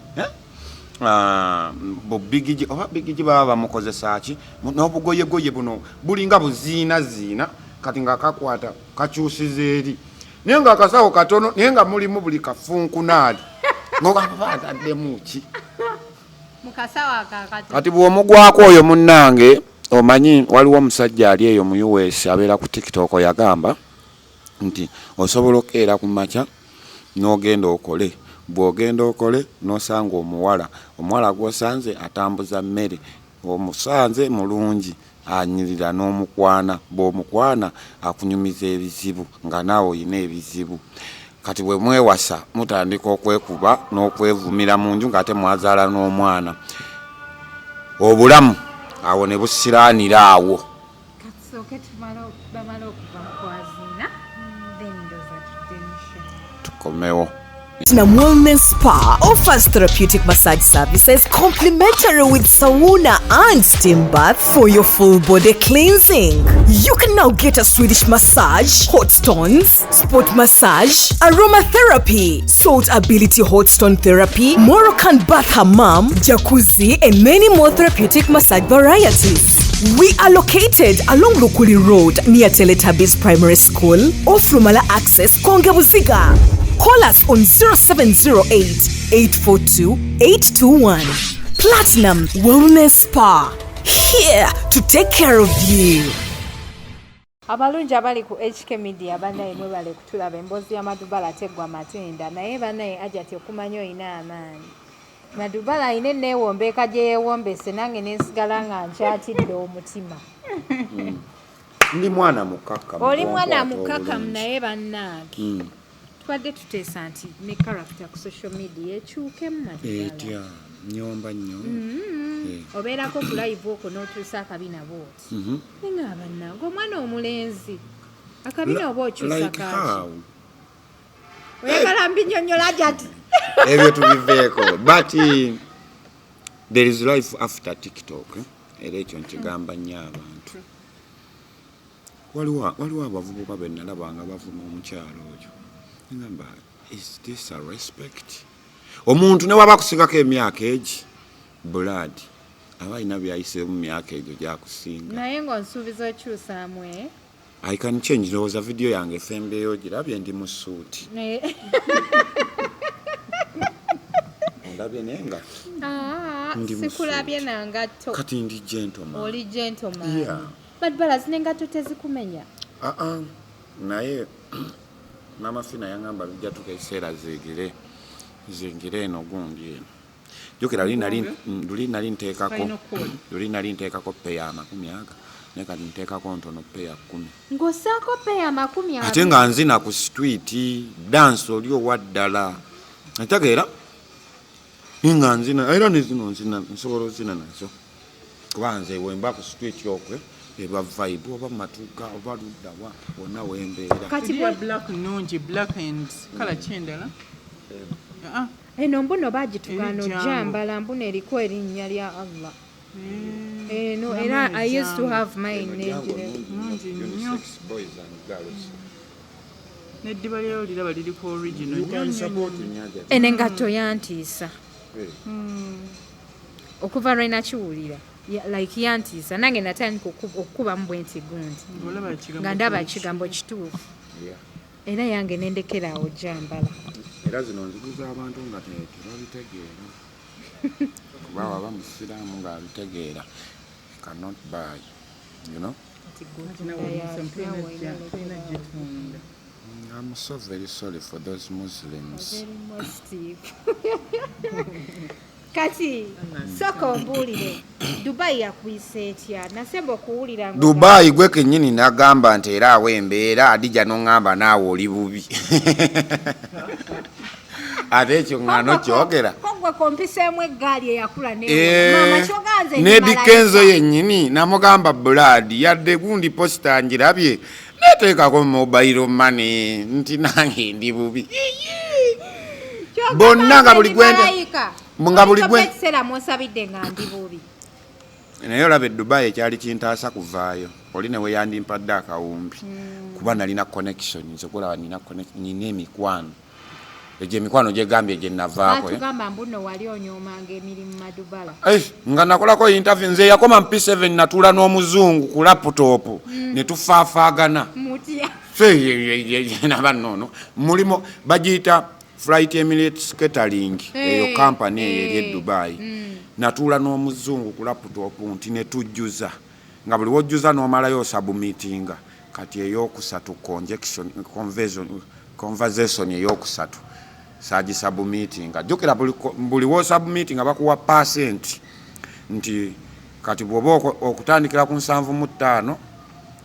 bubigiji oba bigiji baba bamukozesa ki n'obugoyegoye buno bulinga buziinaziina kati nga kakwata kakyusiza eri naye nga akasawo katono naye nga mulimu buli kafunkunaali nokabaataddemu ki kati bw'omugwako oyo munnange omanyi waliwo omusajja ali eyo mu US abeera ku TikTok yagamba nti osobola okukeera ku makya n'ogenda okole bw'ogenda okole n'osanga omuwala gw'osanze atambuza mmere omusanze mulungi anyirira n'omukwana bw'omukwana akunyumiza ebizibu nga naawe oyina ebizibu kati bwe mwewasa mutandika okwekuba n'okwevumira mu nju ng'ate mwazaala n'omwana obulamu awo ne busiraanira awo tukomewo Platinum Wellness Spa offers therapeutic massage services complimentary with sauna and steam bath for your full body cleansing. You can now get a Swedish massage, hot stones, sport massage, aromatherapy, salt ability hot stone therapy, Moroccan bath hammam, jacuzzi, and many more therapeutic massage varieties. We are located along Lukuli Road near Teletubbies Primary School off Rumala Access, Kongebuziga. Call us on 0708-842-821. Platinum Wellness Spa, here to take care of you. Abalungi abali ku HK Media banaye mwebale kutulaba emboozi ya Madubala teggwa matenda naye banaye ajati okumanya oyina amaanyi. Madubala ayina neewombeeka gye yeewombese nange nensigala nga nkyatidde omutima. Ndi mwana mukakkamu. Oli mwana mukakkamu naye bannange. Twadde tuteesa nti ne character ku social media ekyukemu Madubala. Etya nyomba nnyo. Obeerako ku live okwo n'otuusa akabina booti. Nga bannange omwana omulenzi akabina oba okyusa kaaki. Oyagala mbinyonnyola jati. Ebyo tubiveeko. But there is life after TikTok. Era ekyo nkigamba nnyo abantu. Waliwo abavubuka be nalaba nga bavuma omukyalo oyo. Ngamba, is this a respect? Omuntu ne waba kusigako emyaka egi blood aba alina byayise mu myaka egyo gyakusinga. Naye ng'onsuubiza okyusaamu I can change ndowooza video yange fembeyo girabye ndi mu suuti. Ndabye nenga. Sikulabye nangatto. Kati ndi gentleman. Oli gentleman. Yeah. Madubala zinengatto tezikumenya. Naye Mama Fina yangamba bijja tukeseera zingire eno gundi eno. Jukira luli nali nteekako peya 50 nekati nteekako ntono peya 10. Ng'ossaako peya 50. Ate nga nzina ku street dance oli owaddala. Ntegeera nga nzina era nezino nsobola ozina nazo. Kuba nze wemba ku street okwe eba vibe oba matuka oba luddawa wonna wembeera. Kati black nungi black and color chendala. Eno mbuno bagitugaana ojjambala mbuno eriko erinnya lya Allah. No, era I used to have mine. Neddiba lyo liraba liriko original. Eno engatto yantiisa. Okuva lwe nakiwulira. Like yantiisa nange natandika okukubamu bwenti gundi. Nga ndaba ekigambo kituufu. Era yange nendekera awo jjambala. Era zino nziguza abantu nga tebabitegeera. Kuba waba musiraamu nga abitegeera. Cannot buy, you know? I'm so very sorry for those Muslims. Kati soko ombuulire Dubai yakuyise etya nasemba okuwulira Dubai gwe kennyini nagamba nti era awo embeera Adija n'oŋŋamba naawe oli bubi. Ate ekyo ŋŋano kyogera kogwe kompiseemu eggaali eyakula mama kyoganze Nedikenzo yennyini namugamba blood yadde gundi posita ngirabye neteekako mobile money nti nange ndi bubi. Bonna nga buli gwenda sera mwosabidde nga ndi bubi. Naye olaba Dubai ekyali kintaasa kuvaayo oli ne weyandimpadde akawumbi kuba nalina connection nsobola nina emikwano egyo emikwano gyegambye gye navaako. Atugamba mbuno wali onyoomanga emirimu Madubala. Nga nakolako interview nze yakoma P7 natuula n'omuzungu ku laptop ne tufaafaagana. Mutya. Nabannono mulimo bagiyita Flight Emirates Catering eyo company eri Dubai. Natuula n'omuzungu ku laptop nti ne tujjuza nga buli wojjuza n'omalayo submittinga kati eyokusatu conversation eyokusatu saji submittinga jukira buli wo submittinga bakuwa percent nti kati bwoba okutandikira ku 75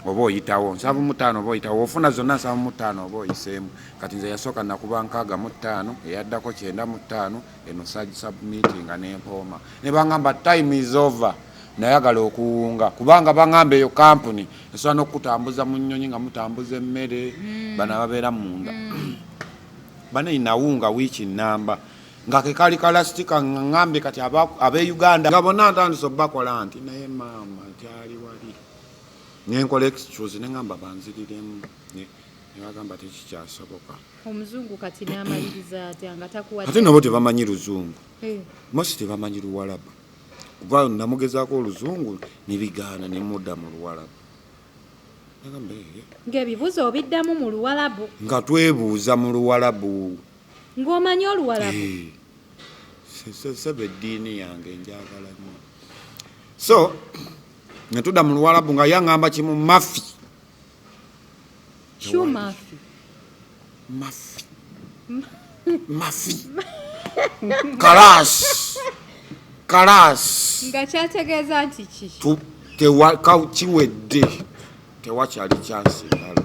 oba oyitawo 75 oba oyitawo ofuna zonna 75 oba oyiseemu kati nze yasooka nakuba 65 eyaddako 95 eno saji submittinga n'empooma ne bangamba time is over nayagala okuwunga kubanga bangamba eyo company esobola n'okutambuza mu nnyonyi nga mutambuza emmere bano ababeera munda bane inawunga wichi namba nga ke kali kalastika ngambe kati abe Uganda nga bonna ntandise bakola nti naye mama kyali wali nyenkola excuse nengamba banziriremu ne bagamba tekikyasoboka. Omuzungu kati n'amaliriza ati angatakuwa ate nabo tebamanyi Luzungu mosi tebamanyi Luwarabu kuva namugezaako Oluzungu nibigaana ne mudda mu Luwarabu ng'ebibuuzo obiddamu mu Luwarabu nga twebuuza mu Luwarabu ng'omanyi Oluwarabu sebe eddiini yange njagala nnyo so ne tudda mu Luwarabu nga yaŋŋamba kimu mafi kalas nga kyategeeza nti kiki kiwedde tewakyali kyasigala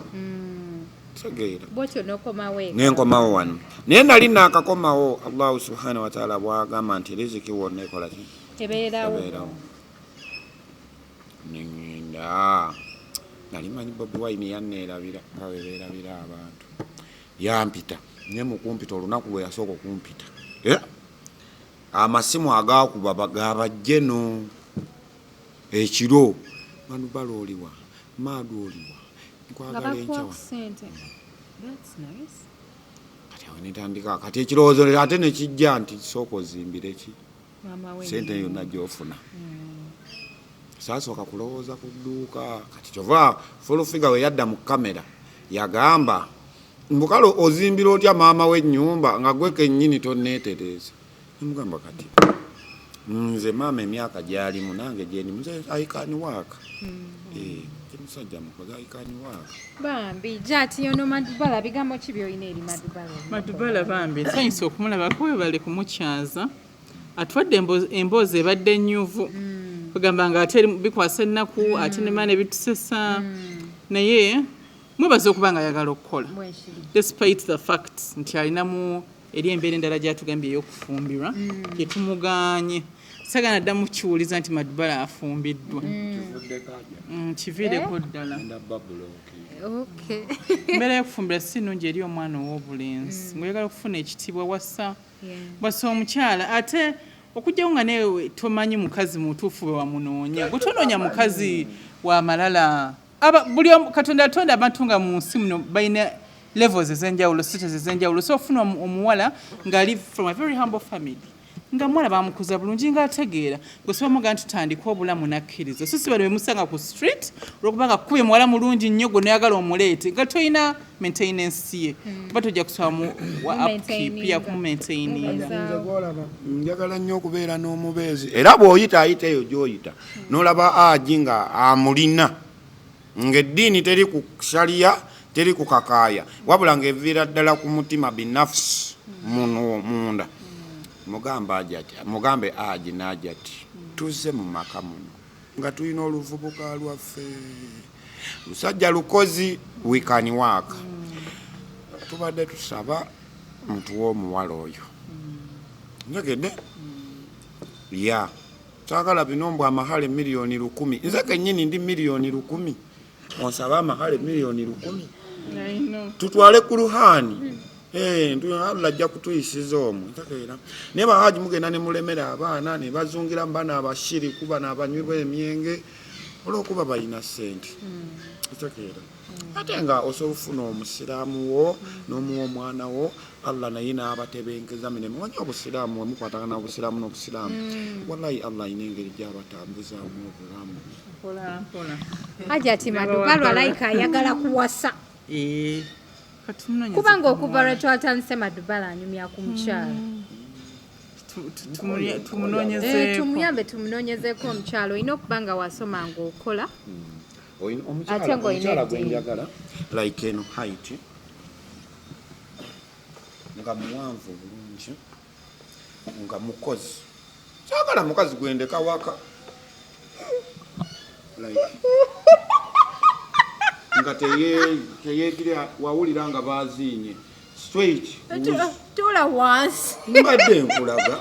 tegeera bwotyo n'okomawo nenkomawo wano naye nali naakakomawo Allahu subhanahu wa ta'ala bwagamba nti riziki wonna ekola ki ebeerawo nengenda nali manyi Bobi Wine yanneerabira nga webeerabira abantu yampita nye mukumpita olunaku lwe yasooka okumpita amasimu agaakuba gabajjeno ekiro Madubala oliwa Madu oliwa nkwagala encawa kati awo netandika kati ekirowoozo ate nekijja nti sooka ozimbire ki sente yonna gyofuna saasooka kulowooza ku dduuka kati kyova fulufiga we yadda mu kamera yagamba mbukalo ozimbira otya maama w'ennyumba nga gwe kennyini tonneetereza nemugamba kati nze maama emyaka gyalimu nange gyendi nze ayikaani waaka musajja mukozi ayikaani waaka bambi jati yono Madubala bigambo ki by'olina eri Madubala bambi nsanyusa okumulabako webale kumukyaza atwadde emboozi ebadde ennyuvu kugamba nga ate bikwasa ennaku ate nemaana ebitusesa naye mwebaza okuba nga ayagala okukola despite the fact nti alinamu eri embeera endala gyatugambye ey'okufumbirwa gyetumuganye sagana ddamu kiwuliza nti Madubala afumbiddwa kiviireko ddala embeera y'okufumbira si nnungi eri omwana ow'obulenzi ng'oyagala okufuna ekitiibwa wasa omukyala ate okujjawo nga newe tomanyi mukazi mutuufu bwe wamunoonya gwe tonoonya mukazi wa malala buli Katonda atonda abantu nga mu nsi muno balina levels ez'enjawulo status ez'enjawulo so ofuna omuwala ng'ali from a very humble family nga muwala bamukuza bulungi ng'ategeera gwe sobamuga nti tutandika obulamu nakkiriza so si bano bemusanga ku street olwokuba nga kubye muwala mulungi nnyo gwe noyagala omuleete nga tolina maintenance ye kuba tojja kusaba mu upkeep ya kumumaintaininga njagala nnyo okubeera n'omubeezi era bw'oyita ayita eyo gy'oyita n'olaba agi nga amulina ng'eddiini teri ku shaliya teri ku kakaaya wabula ng'eviira ddala ku mutima binafsi munda mugambe aji n'ajati tuzze mu maka muno nga tulina oluvubuka lwaffe lusajja lukozi wikani waaka tubadde tusaba muntu w'omuwala oyo njagedde ya saagala binombo amahale miliyoni 100 nze kennyini ndi miliyoni 100 onsaba amahale miliyoni 100 tutwale ku ruhani Allah ajja kutuyisiza omwo ntakeera naye bahaji mugenda ne mulemera abaana ne bazungira mbana abashiri kuba n'abanywi emyenge olw'okuba balina ssente ntakeera ate nga osobola ofuna omusiraamu wo n'omuwa omwana wo Allah naye n'abatebenkeza mirembe wanya obusiraamu wemukwatagana obusiraamu n'obusiraamu wallahi Allah ayina engeri gy'abatambuzaamu obulamu Hajati Madubala alayika ayagala kuwasa kubanga okuva lwe twatandise Madubala anyumya ku mukyalo tumuyambe tumunoonyezeeko omukyalo olina okuba nga wasoma ng'okola ate ng'olina gwenjagala like eno height nga muwanvu bulungi nga mukozi kyagala mukazi gwendeka waka like nga teyeegira wawulira nga bazinye straight tula wansi mbadde nkulaga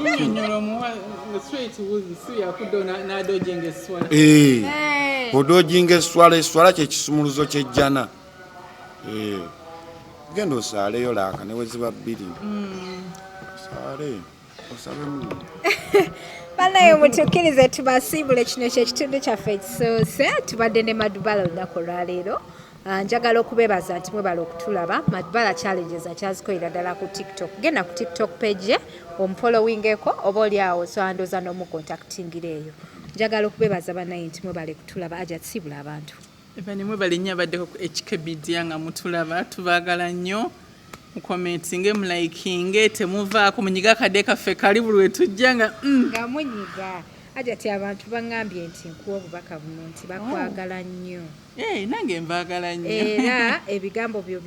odojinga eswala eswala kyekisumuluzo kyejjana genda osaaleyo laaka ne weziba 2 saale osabemu banaye mutukkirize tubasiibule kino kyekitundu kyaffe ekisoose tubadde ne Madubala olunaku olwaleero njagala okubeebaza nti mwebala okutulaba. Madubala challenges akyazikolerera ddala ku TikTok. Genda ku TikTok page omufollowingeko oba oliawo soandoza n'omukontaktingira eyo. Njagala okubeebaza banaye nti mwebale kutulaba. Ajja tusiibula abantu Ebani mwebale nnyo abaddeko ku HK Media nga mutulaba, tubaagala nnyo. Mukomentinge, mulayikinge, temuvaako munyiga akadde kaffe kali buli we tujja nga nga munyiga. Ajja ti abantu baŋŋambye nti nkuwa obubaka buno nti bakwagala nnyo. Nange mbaagala nnyo. Era ebigambo byo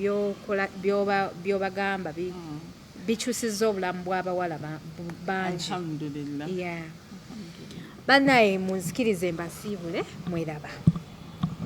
by'obagamba bikyusizza obulamu bw'abawala bangi. Alhamdulillah. Bannaye munzikirize mbasiibule mweraba.